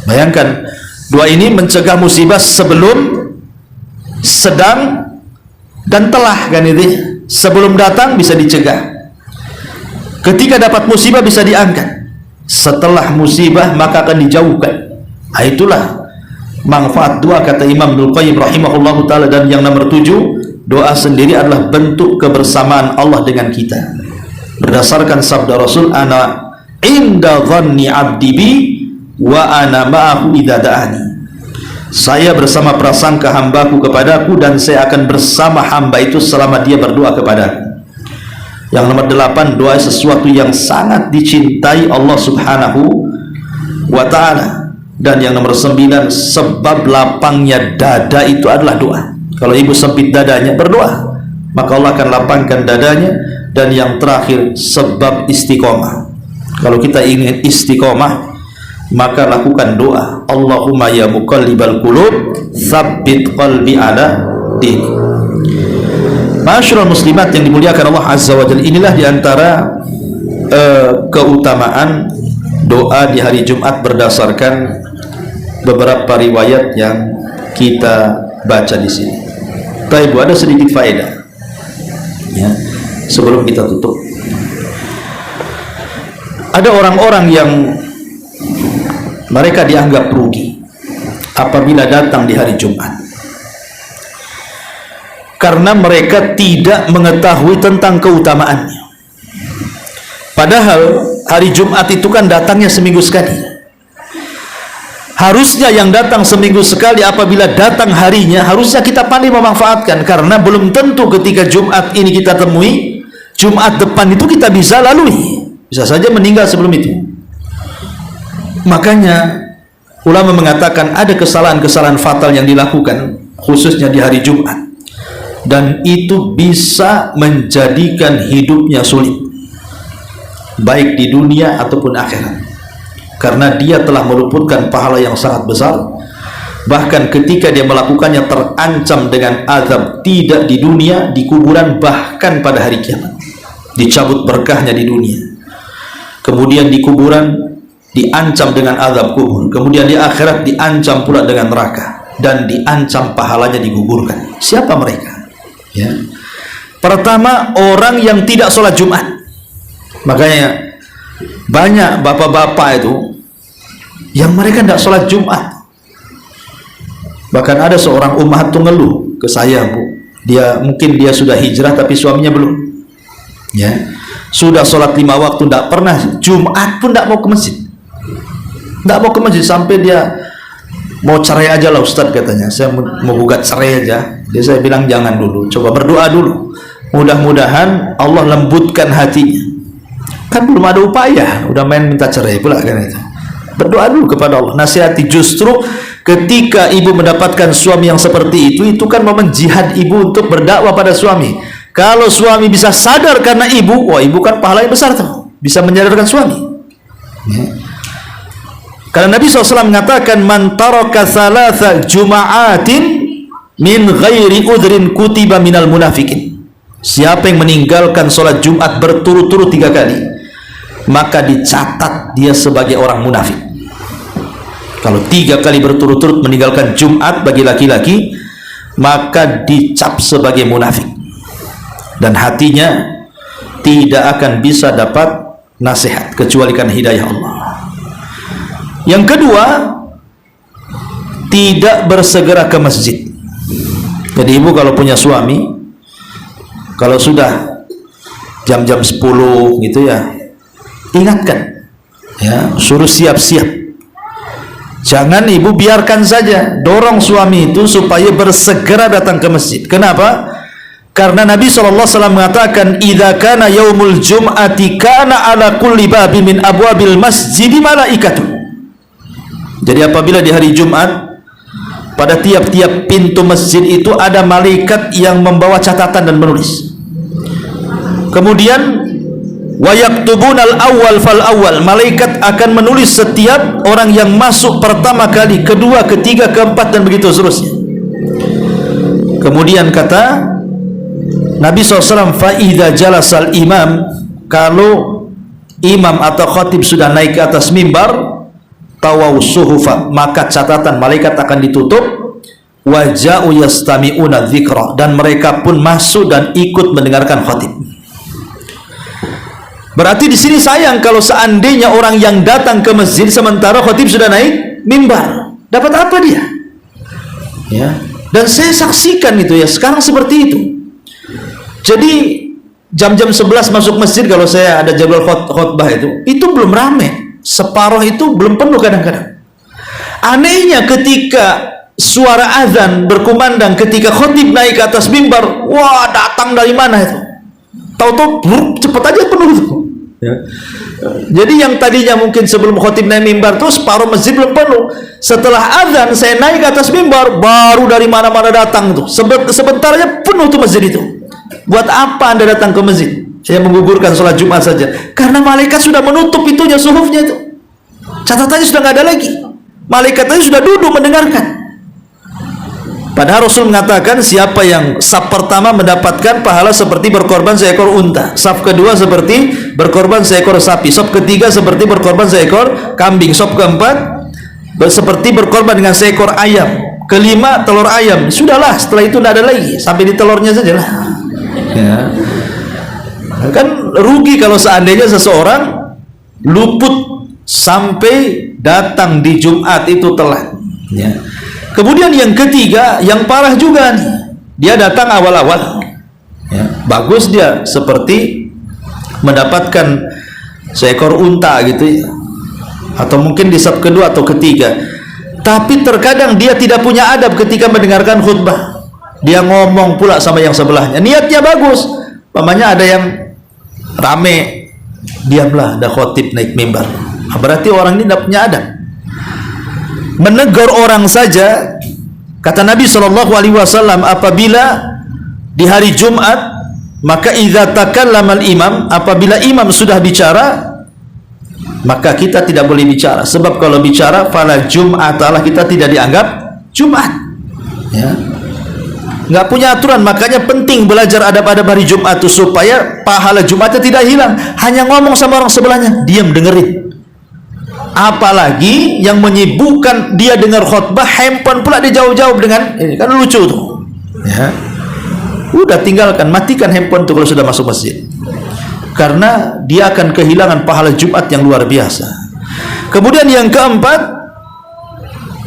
Bayangkan, doa ini mencegah musibah sebelum, sedang, dan telah, kan itu. Sebelum datang bisa dicegah, ketika dapat musibah bisa diangkat, setelah musibah maka akan dijauhkan. Itulah manfaat doa, kata Imam Ibnu Qayyim rahimahullahu ta'ala. Dan yang nomor 7, doa sendiri adalah bentuk kebersamaan Allah dengan kita, berdasarkan sabda Rasul, ana inda dhanni abdi bi wa ana ma'ahu idza da'ani. Saya bersama prasangka hambaku kepadaku, dan saya akan bersama hamba itu selama dia berdoa kepadaku. Yang nomor 8, doa sesuatu yang sangat dicintai Allah subhanahu wa ta'ala. Dan yang nomor 9, sebab lapangnya dada itu adalah doa. Kalau ibu sempit dadanya, berdoa, maka Allah akan lapangkan dadanya. Dan yang terakhir, sebab istiqomah. Kalau kita ingin istiqomah, maka lakukan doa. Allahumma ya muqallibal qulub, tsabbit qalbi ala dinik. Ma'asyiral muslimat yang dimuliakan Allah Azza wa Jalla, inilah diantara keutamaan doa di hari Jumat berdasarkan beberapa riwayat yang kita baca di sini. Tapi ada sedikit faedah ya, sebelum kita tutup. Ada orang-orang yang mereka dianggap rugi apabila datang di hari Jumat, karena mereka tidak mengetahui tentang keutamaannya. Padahal hari Jumat itu kan datangnya seminggu sekali. Harusnya yang datang seminggu sekali, apabila datang harinya, harusnya kita pandai memanfaatkan. Karena belum tentu ketika Jumat ini kita temui, Jumat depan itu kita bisa lalui. Bisa saja meninggal sebelum itu. Makanya ulama mengatakan ada kesalahan-kesalahan fatal yang dilakukan khususnya di hari Jumat, dan itu bisa menjadikan hidupnya sulit, baik di dunia ataupun akhirat, karena dia telah meluputkan pahala yang sangat besar. Bahkan ketika dia melakukannya terancam dengan azab, tidak di dunia, di kuburan, bahkan pada hari kiamat dicabut berkahnya di dunia, kemudian di kuburan diancam dengan azab kubur, kemudian di akhirat diancam pula dengan neraka, dan diancam pahalanya digugurkan. Siapa mereka? Ya. Pertama, orang yang tidak sholat Jumat. Makanya banyak bapak-bapak itu yang mereka tidak sholat Jumat. Bahkan ada seorang ummahat tuh ngeluh ke saya, Bu, mungkin dia sudah hijrah tapi suaminya belum. Ya, sudah sholat 5 waktu, tidak pernah Jumat pun tidak mau ke masjid. Tidak mau ke masjid, sampai dia mau cerai aja lah Ustadz, katanya. Saya mau gugat cerai aja. Dia, saya bilang jangan dulu, coba berdoa dulu, mudah-mudahan Allah lembutkan hatinya. Kan belum ada upaya, udah main minta cerai pula kan itu. Berdoa dulu kepada Allah, nasihati. Justru ketika ibu mendapatkan suami yang seperti itu kan momen jihad ibu untuk berdakwah pada suami. Kalau suami bisa sadar karena ibu, wah ibu kan pahalanya besar tuh, bisa menyadarkan suami. Ya. Karena Nabi SAW mengatakan, man taraka thalatha juma'atin min ghairi udhrin kutiba minal munafikin. Siapa yang meninggalkan sholat Jumat berturut-turut 3 kali, maka dicatat dia sebagai orang munafik. Kalau 3 kali berturut-turut meninggalkan Jumat bagi laki-laki, maka dicap sebagai munafik, dan hatinya tidak akan bisa dapat nasihat kecuali karena hidayah Allah. Yang kedua, tidak bersegera ke masjid. Jadi ibu kalau punya suami, kalau sudah jam-jam 10 gitu ya, ingatkan ya, suruh siap-siap. Jangan ibu biarkan saja, dorong suami itu supaya bersegera datang ke masjid. Kenapa? Karena Nabi SAW mengatakan, idza kana yaumul jum'ati kana ala kulli babi min abwabil masjidi malaikatun. Jadi apabila di hari Jumat, pada tiap-tiap pintu masjid itu ada malaikat yang membawa catatan dan menulis. Kemudian wa yaktubunal awwal fal awwal, malaikat akan menulis setiap orang yang masuk pertama kali, kedua, ketiga, keempat, dan begitu seterusnya. Kemudian kata Nabi SAW, fa'idha jalasal imam, kalau imam atau khatib sudah naik ke atas mimbar, tawaw suhufa, maka catatan malaikat akan ditutup, waja'u yastami'una dzikra, dan mereka pun masuk dan ikut mendengarkan khatib. Berarti di sini sayang kalau seandainya orang yang datang ke masjid sementara khatib sudah naik mimbar, dapat apa dia? Ya. Dan saya saksikan itu ya, sekarang seperti itu. Jadi jam-jam 11 masuk masjid kalau saya ada jadwal khutbah itu belum rame, separuh itu belum penuh kadang-kadang. Anehnya ketika suara azan berkumandang, ketika khatib naik ke atas mimbar, wah datang dari mana itu? Tahu-tahu cepat aja penuh itu. Ya. Jadi yang tadinya mungkin sebelum khatib naik mimbar tuh separuh masjid belum penuh. Setelah azan saya naik ke atas mimbar, baru dari mana-mana datang tuh. Sebentar aja penuh tuh masjid itu. Buat apa Anda datang ke masjid? Saya menggugurkan sholat Jumat saja. Karena malaikat sudah menutup itunya, suhufnya itu. Catatannya sudah nggak ada lagi. Malaikat tadi sudah duduk mendengarkan. Padahal Rasul mengatakan siapa yang saf pertama mendapatkan pahala seperti berkorban seekor unta, saf kedua seperti berkorban seekor sapi, saf ketiga seperti berkorban seekor kambing, saf keempat seperti berkorban dengan seekor ayam, kelima telur ayam. Sudahlah, setelah itu tidak ada lagi, sampai di telurnya saja lah. Ya. Kan rugi kalau seandainya seseorang luput sampai datang di Jumat itu telat. Ya. Kemudian yang ketiga, yang parah juga nih, dia datang awal-awal, ya, bagus dia seperti mendapatkan seekor unta gitu ya, atau mungkin di saf kedua atau ketiga, tapi terkadang dia tidak punya adab ketika mendengarkan khutbah. Dia ngomong pula sama yang sebelahnya, niatnya bagus, pamannya ada yang rame, diamlah, ada khotib naik mimbar. Berarti orang ini tidak punya adab. Menegur orang saja, kata Nabi SAW, apabila di hari Jumat, maka idza takallama al-imam, apabila imam sudah bicara, maka kita tidak boleh bicara. Sebab kalau bicara, fala Jum'atalah, kita tidak dianggap Jumat. Ya. Nggak punya aturan, makanya penting belajar adab-adab hari Jumat itu supaya pahala Jumatnya tidak hilang. Hanya ngomong sama orang sebelahnya, diam dengerin. Apalagi yang menyibukkan dia dengar khutbah, handphone pula dia jauh-jauh dengan ini, kan lucu tuh. Ya. Udah tinggalkan, matikan handphone tuh kalau sudah masuk masjid. Karena dia akan kehilangan pahala Jumat yang luar biasa. Kemudian yang keempat,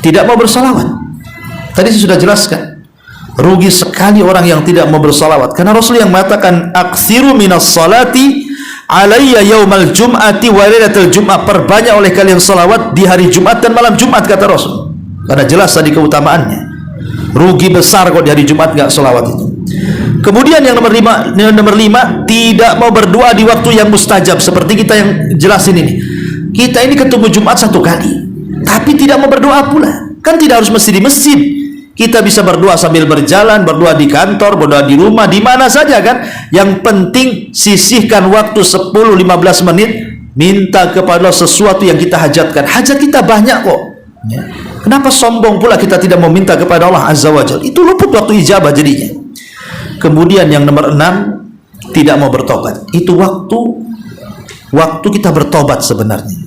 tidak mau bersalawat. Tadi saya sudah jelaskan. Rugi sekali orang yang tidak mau bersalawat. Karena Rasul yang mengatakan, aksiru minas salati alayya yaumal jum'ati wa lailatul jum'ah, perbanyak oleh kalian salawat di hari Jumat dan malam Jumat, kata Rasul. Karena jelas tadi keutamaannya. Rugi besar kok di hari Jumat nggak salawat itu. Kemudian yang nomor lima, tidak mau berdoa di waktu yang mustajab. Seperti kita yang jelasin ini, kita ini ketemu Jumat satu kali, tapi tidak mau berdoa pula. Kan tidak harus mesti di masjid. Kita bisa berdoa sambil berjalan, berdoa di kantor, berdoa di rumah, di mana saja kan. Yang penting sisihkan waktu 10-15 menit, minta kepada Allah sesuatu yang kita hajatkan. Hajat kita banyak kok. Ya. Kenapa sombong pula kita tidak mau minta kepada Allah Azza wa Jalla? Itu luput waktu ijabah jadinya. Kemudian yang nomor 6, tidak mau bertobat. Itu waktu kita bertobat sebenarnya.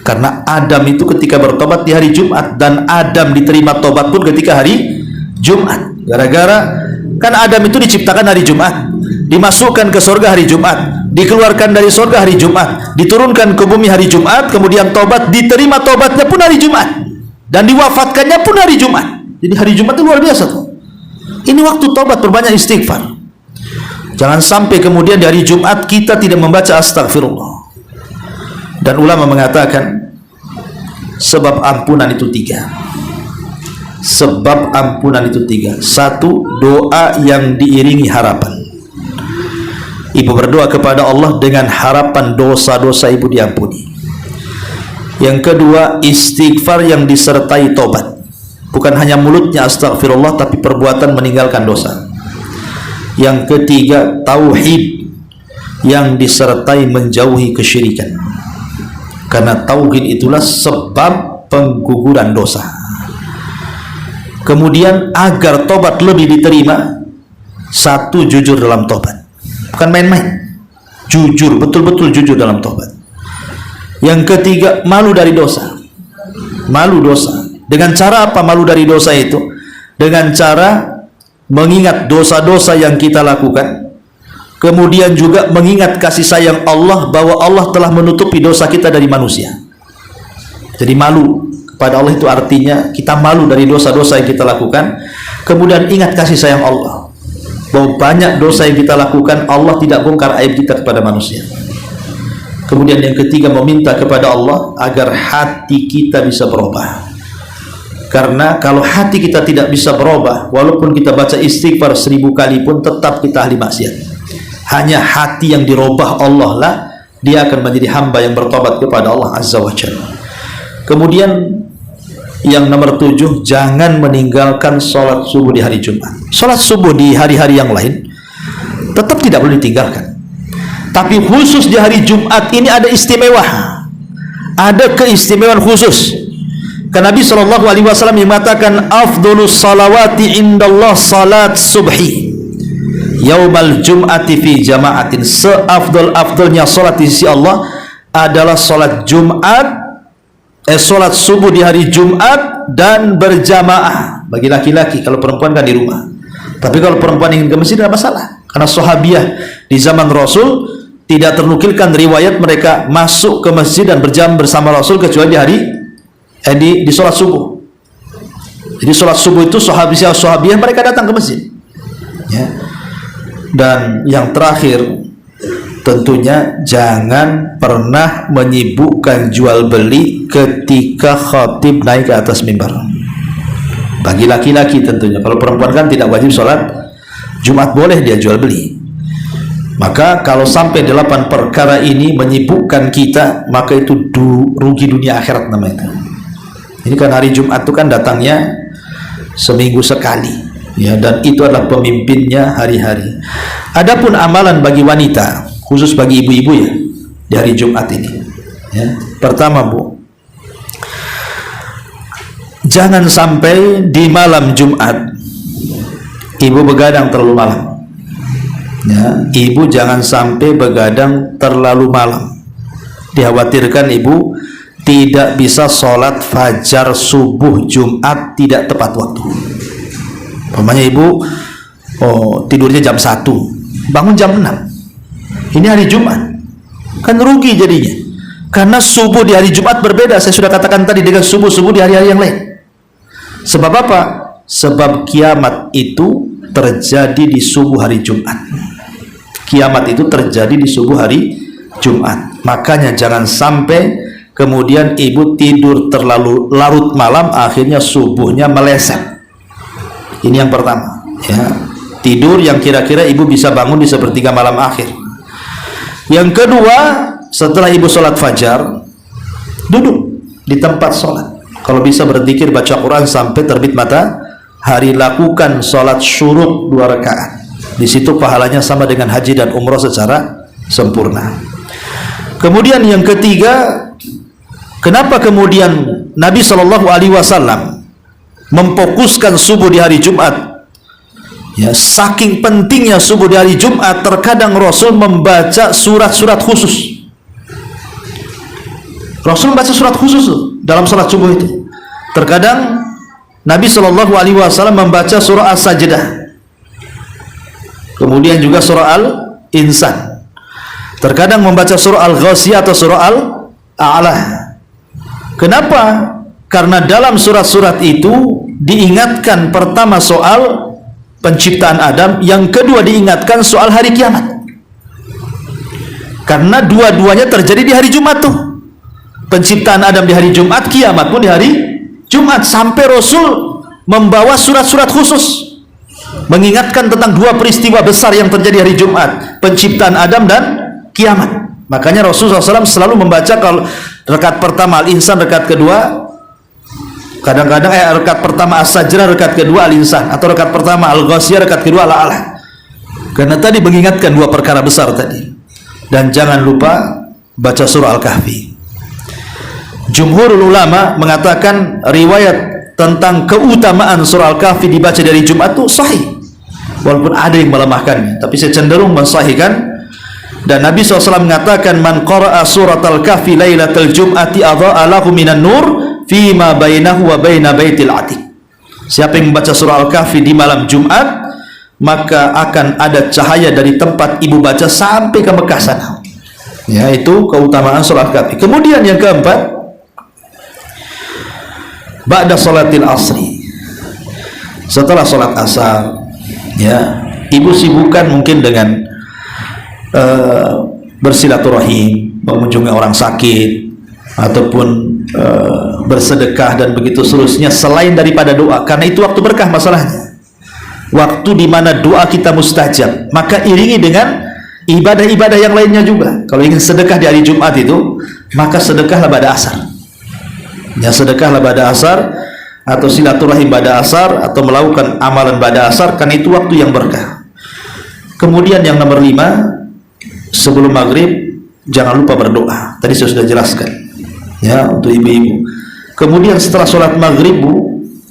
Karena Adam itu ketika bertobat di hari Jumat, dan Adam diterima tobat pun ketika hari Jumat. Gara-gara kan Adam itu diciptakan hari Jumat, dimasukkan ke surga hari Jumat, dikeluarkan dari surga hari Jumat, diturunkan ke bumi hari Jumat, kemudian tobat, diterima tobatnya pun hari Jumat, dan diwafatkannya pun hari Jumat. Jadi hari Jumat itu luar biasa tuh. Ini waktu tobat, perbanyak istighfar. Jangan sampai kemudian di hari Jumat kita tidak membaca astagfirullah. Dan ulama mengatakan sebab ampunan itu 3. sebab ampunan itu 3. 1, doa yang diiringi harapan. Ibu berdoa kepada Allah dengan harapan dosa-dosa ibu diampuni. Yang kedua, istighfar yang disertai tobat. Bukan hanya mulutnya astagfirullah, tapi perbuatan meninggalkan dosa. Yang ketiga, tauhid yang disertai menjauhi kesyirikan. Karena tauhid itulah sebab pengguguran dosa. Kemudian agar tobat lebih diterima, 1, jujur dalam tobat. Bukan main-main, jujur, betul-betul jujur dalam tobat. Yang ketiga, malu dari dosa. Malu dosa. Dengan cara apa malu dari dosa itu? Dengan cara mengingat dosa-dosa yang kita lakukan, kemudian juga mengingat kasih sayang Allah, bahwa Allah telah menutupi dosa kita dari manusia. Jadi malu kepada Allah itu artinya kita malu dari dosa-dosa yang kita lakukan, kemudian ingat kasih sayang Allah, bahwa banyak dosa yang kita lakukan Allah tidak bongkar aib kita kepada manusia. Kemudian yang ketiga, meminta kepada Allah agar hati kita bisa berubah. Karena kalau hati kita tidak bisa berubah, walaupun kita baca istighfar 1000 kali pun tetap kita ahli maksiat. Hanya hati yang dirubah Allah lah, dia akan menjadi hamba yang bertobat kepada Allah Azza wa Jalla. Kemudian yang nomor 7, jangan meninggalkan sholat subuh di hari Jumat. Sholat subuh di hari-hari yang lain tetap tidak boleh ditinggalkan, tapi khusus di hari Jumat ini ada istimewa, ada keistimewaan khusus. Karena Nabi SAW mengatakan, afdolus salawati indallah salat subhi yaumal jum'ati fi jama'atin. Seafdol-afdolnya salat di sisi Allah adalah salat Jumat, salat subuh di hari Jumat dan berjamaah. Bagi laki-laki, kalau perempuan kan di rumah. Tapi kalau perempuan ingin ke masjid tidak masalah. Karena sahabiah di zaman Rasul tidak ternukilkan riwayat mereka masuk ke masjid dan berjam bersama Rasul kecuali di hari di sholat subuh. Jadi sholat subuh itu sahabiah mereka datang ke masjid, ya. Dan yang terakhir, tentunya jangan pernah menyibukkan jual beli ketika khatib naik ke atas mimbar. Bagi laki-laki tentunya. Kalau perempuan kan tidak wajib sholat Jumat, boleh dia jual beli. Maka kalau sampai 8 perkara ini menyibukkan kita, maka itu rugi dunia akhirat namanya. Ini kan hari Jumat itu kan datangnya seminggu sekali, ya, dan itu adalah pemimpinnya hari-hari. Adapun amalan bagi wanita, khusus bagi ibu-ibu ya, di hari Jumat ini, ya. Pertama, Bu, jangan sampai di malam Jumat ibu begadang terlalu malam. Ya, ibu jangan sampai begadang terlalu malam. Dikhawatirkan ibu tidak bisa sholat fajar subuh Jumat tidak tepat waktu. Umpamanya ibu tidurnya jam 1, bangun jam 6. Ini hari Jumat, kan rugi jadinya. Karena subuh di hari Jumat berbeda, saya sudah katakan tadi, dengan subuh-subuh di hari-hari yang lain. Sebab apa? Sebab kiamat itu terjadi di subuh hari Jumat. Kiamat itu terjadi di subuh hari Jumat. Makanya jangan sampai kemudian ibu tidur terlalu larut malam, akhirnya subuhnya meleset. Ini yang pertama, ya. Tidur yang kira-kira ibu bisa bangun di sepertiga malam akhir. Yang kedua, setelah ibu sholat fajar, duduk di tempat sholat. Kalau bisa berzikir, baca Quran sampai terbit matahari. Lakukan sholat syuruk 2 rakaat. Di situ pahalanya sama dengan haji dan umroh secara sempurna. Kemudian yang ketiga, kenapa kemudian Nabi SAW memfokuskan subuh di hari Jumat? Ya, saking pentingnya subuh di hari Jumat, terkadang Rasul membaca surat-surat khusus. Rasul membaca surat khusus dalam salat subuh itu. Terkadang Nabi SAW membaca surah As-Sajdah, kemudian juga surah Al-Insan. Terkadang membaca surah Al-Ghasiyah atau surah Al-A'la. Kenapa? Karena dalam surat-surat itu diingatkan pertama soal penciptaan Adam, yang kedua diingatkan soal hari kiamat. Karena dua-duanya terjadi di hari Jumat tuh. Penciptaan Adam di hari Jumat, kiamat pun di hari Jumat. Sampai Rasul membawa surat-surat khusus mengingatkan tentang dua peristiwa besar yang terjadi hari Jumat, penciptaan Adam dan kiamat. Makanya Rasulullah SAW selalu membaca kalau rakaat pertama Al-Insan, rakaat kedua kadang-kadang rakaat pertama As-Sajdah, rakaat kedua Al-Insan, atau rakaat pertama Al-Ghasyiyah, rakaat kedua Al-A'la. Karena tadi mengingatkan dua perkara besar tadi. Dan jangan lupa baca surah Al-Kahfi. Jumhurul ulama mengatakan riwayat tentang keutamaan surah Al-Kahfi dibaca dari Jumat itu sahih, walaupun ada yang melemahkannya, tapi saya cenderung mensahihkan. Dan Nabi SAW mengatakan, man qara'a surat Al-Kahfi lailatul jum'ati adha'a lahu minan nur fima bainahu wa baina baitil atiq. Siapa yang membaca surah Al-Kahfi di malam Jumat, maka akan ada cahaya dari tempat ibu baca sampai ke Mekah sana. Ya, itu keutamaan surah Al-Kahfi. Kemudian yang keempat, ba'da salatil asri, setelah salat asar, ya, ibu sibukkan mungkin dengan bersilaturahim, mengunjungi orang sakit, ataupun bersedekah dan begitu seterusnya, selain daripada doa, karena itu waktu berkah masalahnya, waktu di mana doa kita mustajab. Maka iringi dengan ibadah-ibadah yang lainnya juga. Kalau ingin sedekah di hari Jumat itu, maka sedekahlah pada asar. Ya, sedekahlah pada asar, atau silaturahim pada asar, atau melakukan amalan pada asar, karena itu waktu yang berkah. Kemudian yang nomor 5, sebelum maghrib jangan lupa berdoa. Tadi saya sudah jelaskan, ya, untuk ibu-ibu. Kemudian setelah sholat maghrib,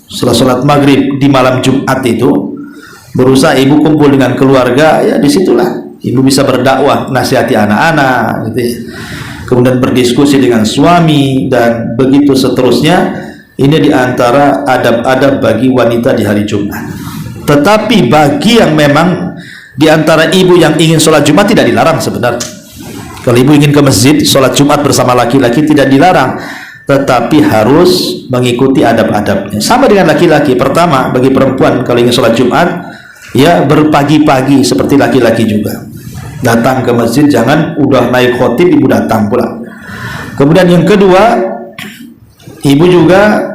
setelah sholat maghrib di malam Jumat itu, berusaha ibu kumpul dengan keluarga. Ya, disitulah ibu bisa berdakwah, nasihati anak-anak, gitu ya. Kemudian berdiskusi dengan suami dan begitu seterusnya. Ini diantara adab-adab bagi wanita di hari Jumat. Tetapi bagi yang memang diantara ibu yang ingin sholat Jumat, tidak dilarang sebenarnya. Kalau ibu ingin ke masjid sholat Jumat bersama laki-laki, tidak dilarang, tetapi harus mengikuti adab-adabnya. Sama dengan laki-laki. Pertama, bagi perempuan kalau ingin sholat Jumat, ya berpagi-pagi seperti laki-laki juga. Datang ke masjid, jangan udah naik khotib ibu datang pula. Kemudian yang kedua, ibu juga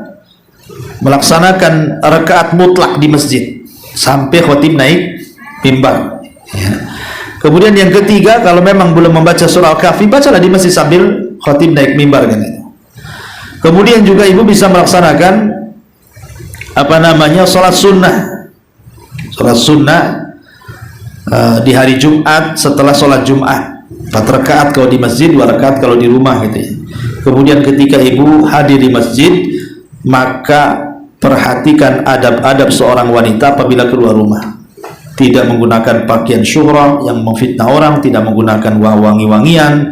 melaksanakan rakaat mutlak di masjid sampai khotib naik mimbar, ya. Kemudian yang ketiga, kalau memang belum membaca surah Al-Kahfi, bacalah di masjid sambil khotib naik mimbar, kan itu. Kemudian juga ibu bisa melaksanakan sholat sunnah. Sholat sunnah di hari Jumat setelah sholat Jumat, 4 rakaat kalau di masjid, 2 rakaat kalau di rumah, gitu ya. Kemudian ketika ibu hadir di masjid, maka perhatikan adab-adab seorang wanita apabila keluar rumah. Tidak menggunakan pakaian syuhrah yang memfitnah orang, tidak menggunakan wangi-wangian,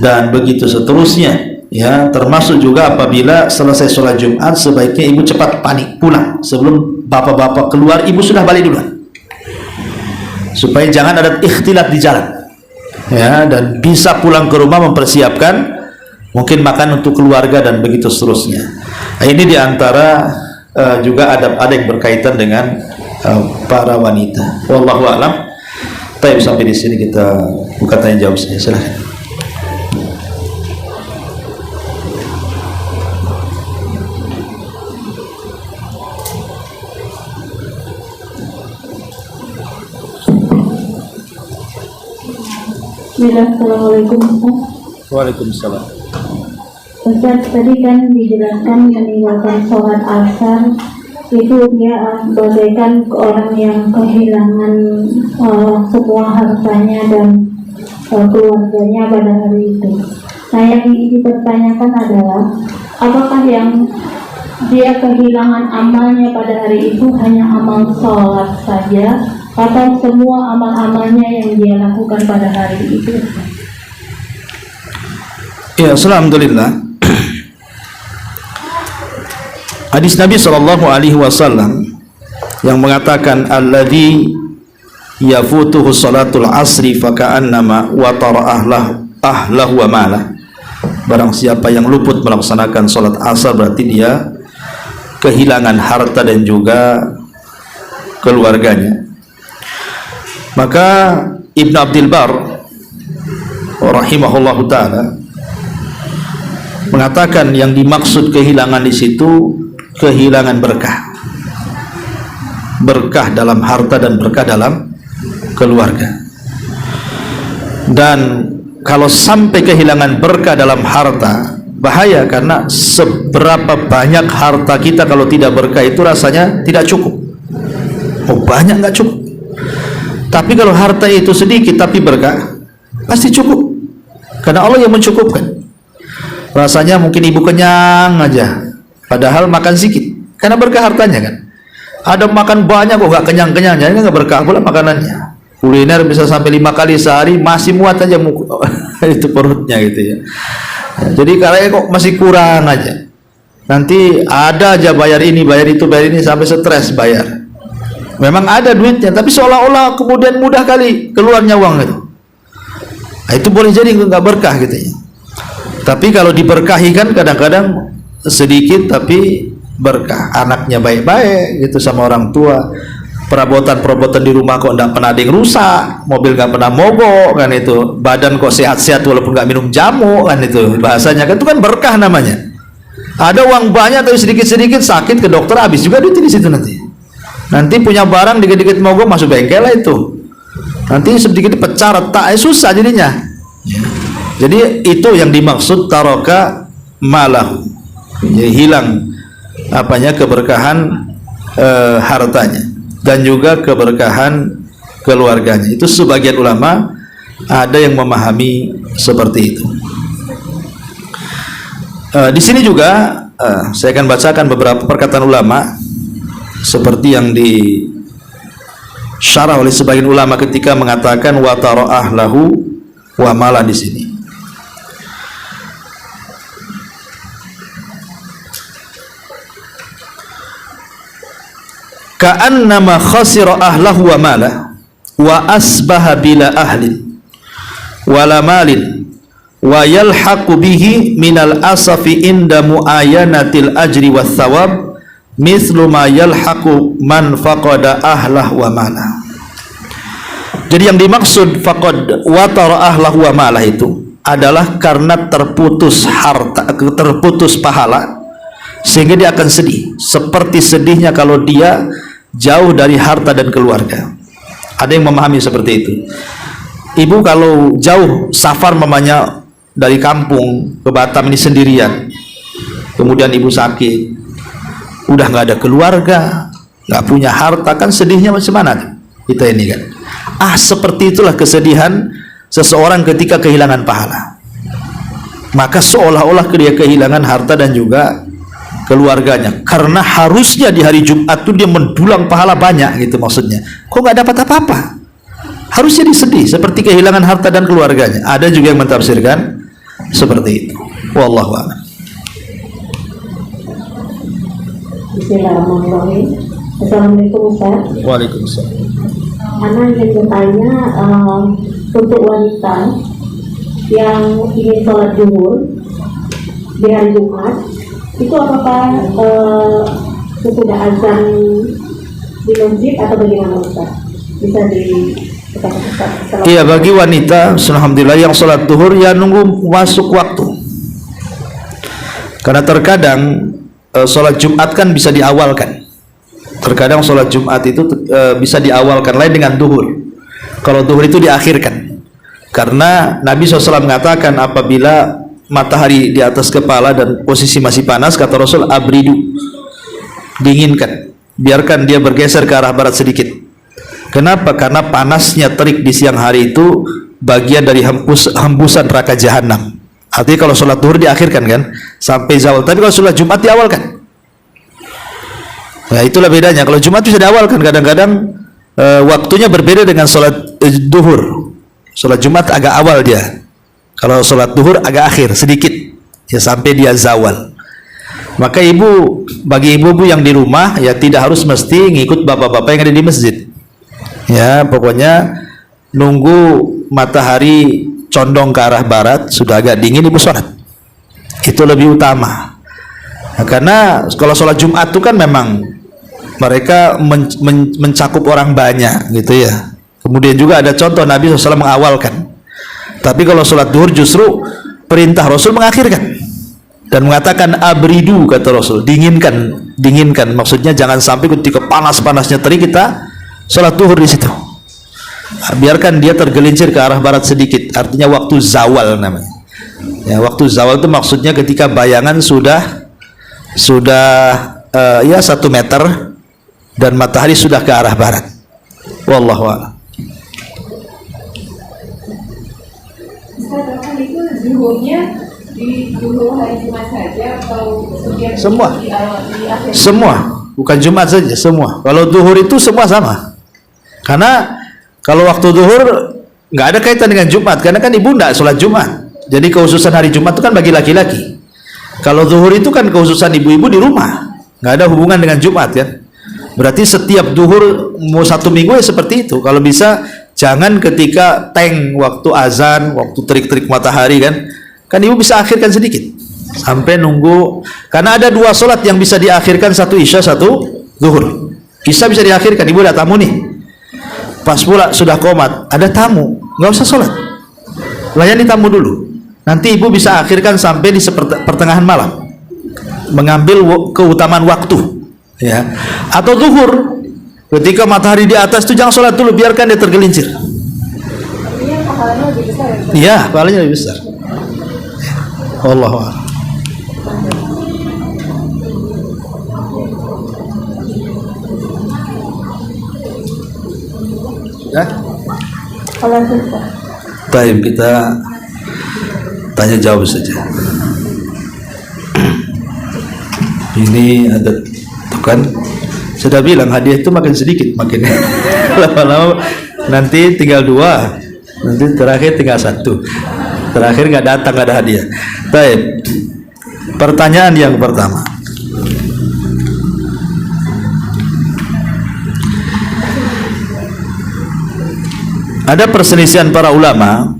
dan begitu seterusnya. Ya, termasuk juga apabila selesai sholat Jumat, sebaiknya ibu cepat panik pulang sebelum bapak-bapak keluar. Ibu sudah balik duluan, supaya jangan ada ikhtilat di jalan, ya, dan bisa pulang ke rumah mempersiapkan mungkin makan untuk keluarga dan begitu seterusnya. Nah, ini diantara juga adab-adab yang berkaitan dengan para wanita. Wallahu a'lam. Baik, sampai di sini kita buka tanya jawab saja. Silakan. Assalamualaikum. Waalaikumsalam. Ustaz, tadi kan dijelaskan meninggalkan sholat asar itu dia bagaikan orang yang kehilangan semua hartanya dan keluarganya pada hari itu. Nah, yang dipertanyakan adalah apakah yang dia kehilangan amalnya pada hari itu hanya amal sholat saja, atau semua amal-amalnya yang dia lakukan pada hari itu? Ya, alhamdulillah. Hadis Nabi SAW yang mengatakan, alladzi yafutuhu salatul asri faka'annama watara ahlahu wa malah. Barang siapa yang luput melaksanakan salat asar, berarti dia kehilangan harta dan juga keluarganya. Maka Ibn Abdul Bar rahimahullahu ta'ala mengatakan yang dimaksud kehilangan di situ kehilangan berkah. berkah dalam harta dan berkah dalam keluarga. Dan kalau sampai kehilangan berkah dalam harta, bahaya, karena seberapa banyak harta kita kalau tidak berkah itu rasanya tidak cukup. Oh, banyak nggak cukup. Tapi kalau harta itu sedikit tapi berkah, pasti cukup. Karena Allah yang mencukupkan. Rasanya mungkin ibu kenyang aja, padahal makan sedikit. Karena berkah hartanya kan. Ada makan banyak kok nggak kenyang-kenyang, jadi nggak berkah pula makanannya. Kuliner bisa sampai 5 kali sehari masih muat aja itu perutnya gitu ya. Jadi kalau kok masih kurang aja. Nanti ada aja bayar ini, bayar itu, bayar ini sampai stres bayar. Memang ada duitnya, tapi seolah-olah kemudian mudah kali keluarnya uang itu. Nah, itu boleh jadi nggak berkah gitu ya. Tapi kalau diberkahi kan kadang-kadang sedikit tapi berkah. Anaknya baik-baik gitu sama orang tua. Perabotan-perabotan di rumah kok nggak pernah ada yang rusak, mobil nggak pernah mogok kan itu, badan kok sehat-sehat walaupun nggak minum jamu kan itu bahasanya kan, itu kan berkah namanya. Ada uang banyak tapi sedikit-sedikit sakit ke dokter habis juga duit di situ nanti. Nanti punya barang dikit-dikit mogok masuk bengkel lah itu. Nanti sedikit pecah retak susah jadinya. Jadi itu yang dimaksud taroka malahu. Jadi hilang apanya keberkahan hartanya dan juga keberkahan keluarganya. Itu sebagian ulama ada yang memahami seperti itu. Di sini juga saya akan bacakan beberapa perkataan ulama seperti yang disyarah oleh sebagian ulama ketika mengatakan wa tara'ah lahu wa mala di sini. Ka'annama khasira ahlahu wa mala wa asbaha bila ahlin wala malin wa yalhaqu bihi minal asafi inda muayanatil ajri was thawab mithlu ma yalhaqu man faqada ahlah wa mala. Jadi yang dimaksud faqad wa tara ahlah wa mala itu adalah karena terputus harta, terputus pahala, sehingga dia akan sedih seperti sedihnya kalau dia jauh dari harta dan keluarga. Ada yang memahami seperti itu. Ibu kalau jauh safar mamanya dari kampung ke Batam ini sendirian, kemudian ibu sakit, udah nggak ada keluarga, nggak punya harta, kan sedihnya macam mana kita ini kan. Seperti itulah kesedihan seseorang ketika kehilangan pahala. Maka seolah-olah dia kehilangan harta dan juga keluarganya, karena harusnya di hari Jumat itu dia mendulang pahala banyak gitu maksudnya. Kok nggak dapat apa-apa? Harusnya disedih seperti kehilangan harta dan keluarganya. Ada juga yang mentafsirkan seperti itu. Wallahu a'lam. Bismillahirrahmanirrahim. Assalamualaikum Ustaz. Waalaikumsalam. Ana ingin bertanya untuk wanita yang ingin sholat zuhur di hari Jumat, itu apakah sesudah azan di masjid atau bagaimana Ustaz? Bisa dikatakan Ustaz? Iya, bagi wanita alhamdulillah yang sholat zuhur ya nunggu masuk waktu. Karena terkadang sholat Jumat kan bisa diawalkan. Terkadang sholat Jumat itu bisa diawalkan lain dengan duhur. Kalau duhur itu diakhirkan. Karena Nabi SAW mengatakan apabila matahari di atas kepala dan posisi masih panas, kata Rasul, abridu, dinginkan, biarkan dia bergeser ke arah barat sedikit. Kenapa? Karena panasnya terik di siang hari itu bagian dari hembusan neraka jahanam. Artinya kalau sholat duhur diakhirkan kan sampai zawal, tapi kalau sholat Jumat diawalkan. Nah itulah bedanya. Kalau Jumat bisa diawalkan, kadang-kadang waktunya berbeda dengan sholat duhur. Sholat Jumat agak awal dia, kalau sholat duhur agak akhir sedikit ya sampai dia zawal. Maka bagi ibu-ibu yang di rumah ya tidak harus mesti ngikut bapak-bapak yang ada di masjid. Ya pokoknya nunggu matahari condong ke arah barat, sudah agak dingin ibu sholat, itu lebih utama. Nah, karena kalau sholat Jumat itu kan memang mereka mencakup orang banyak gitu ya. Kemudian juga ada contoh Nabi SAW mengawalkan. Tapi kalau sholat duhur justru perintah Rasul mengakhirkan dan mengatakan abridu, kata Rasul, dinginkan dinginkan. Maksudnya jangan sampai ketika panas-panasnya terik kita sholat duhur di situ. Biarkan dia tergelincir ke arah barat sedikit. Artinya waktu zawal namanya. Ya, waktu zawal itu maksudnya ketika bayangan sudah ya 1 meter dan matahari sudah ke arah barat. Wallahu a'lam. Itu zuhurnya di zuhur hari Jumat saja atau Semua. di akhir? Semua, bukan Jumat saja, semua. Kalau duhur itu semua sama. Karena kalau waktu duhur nggak ada kaitan dengan Jumat, karena kan ibu nggak sholat Jumat. Jadi kekhususan hari Jumat itu kan bagi laki-laki. Kalau duhur itu kan kekhususan ibu-ibu di rumah, nggak ada hubungan dengan Jumat kan. Berarti setiap duhur mau 1 minggu ya seperti itu. Kalau bisa jangan ketika waktu azan, waktu terik-terik matahari kan ibu bisa akhirkan sedikit sampai nunggu, karena ada 2 sholat yang bisa diakhirkan, 1 isya 1 zuhur. Isya bisa diakhirkan, ibu ada tamu nih, pas pula sudah qomat ada tamu, nggak usah sholat, layani tamu dulu, nanti ibu bisa akhirkan sampai di pertengahan malam, mengambil keutamaan waktu ya. Atau zuhur ketika matahari di atas itu jangan sholat dulu, biarkan dia tergelincir. Artinya pahalanya lebih besar ya? Iya, pahalanya lebih besar. Wallahu a'lam. Ya? Kalau susah. Baik, kita tanya jawab saja. Ini ada tuh kan, sudah bilang hadiah itu makin sedikit makin lama-lama nanti tinggal 2, nanti terakhir tinggal 1, terakhir nggak datang, nggak ada hadiah. Baik, pertanyaan yang pertama, ada perselisihan para ulama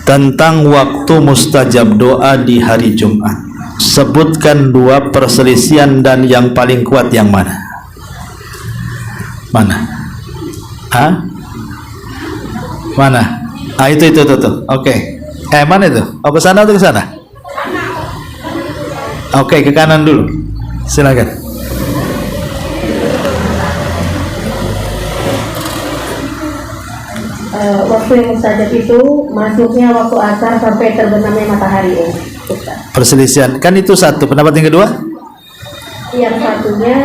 tentang waktu mustajab doa di hari Jumat. Sebutkan 2 perselisihan dan yang paling kuat yang mana? Mana? Mana? Itu. Oke. Mana itu? Oh, ke sana atau ke sana? Oke, ke kanan dulu. Silakan. Waktu yang mustajab itu masuknya waktu asar sampai terbenamnya matahari ya, Ustaz. Perselisihan kan itu 1. Pendapat yang kedua? Yang satunya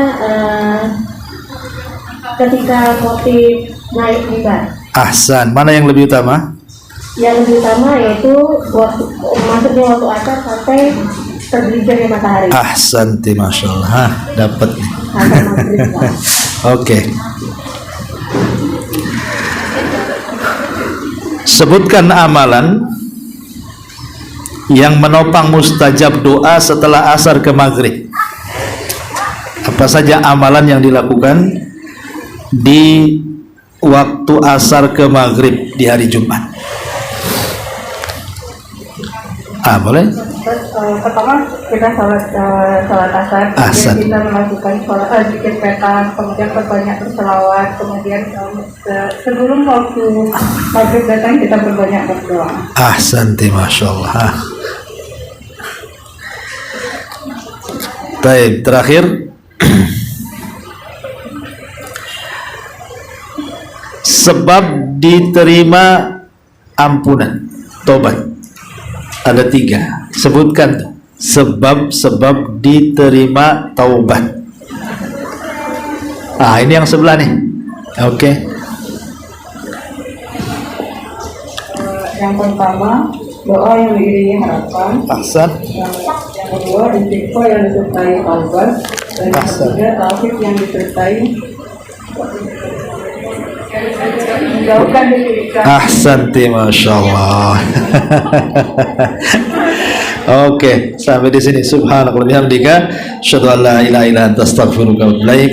ketika motif naik mimbar. Ahsan. Mana yang lebih utama? Yang lebih utama yaitu masuknya waktu asar sampai tergelincirnya matahari. Ahsan, masya Allah. Dapat nih. Asar maghrib, Pak. Oke. Sebutkan amalan yang menopang mustajab doa setelah asar ke maghrib. Apa saja amalan yang dilakukan di waktu asar ke maghrib di hari Jumat? Boleh? Pertama kita sholat asar, Asar. kemudian kita melakukan sholat zikir petak, kemudian berbanyak berselawat, kemudian sebelum waktu maghrib datang kita berbanyak berdoa. Ahsan, masya Allah. Baik, terakhir. Sebab diterima ampunan, tobat. Ada 3. Sebutkan sebab diterima taubat. Ini yang sebelah nih. Oke. Yang pertama, doa yang diiringi harapan. Ahsan. Yang kedua, istighfar yang disertai taubat. Dan yang ketiga, tauhid yang disertai menjauhkan diri. Ahsanti, masya Allah. Oke, sampai di sini. Subhanallah, bihamdika, asyhadu an la ilaha illa anta, astaghfiruka wa atubu ilaik.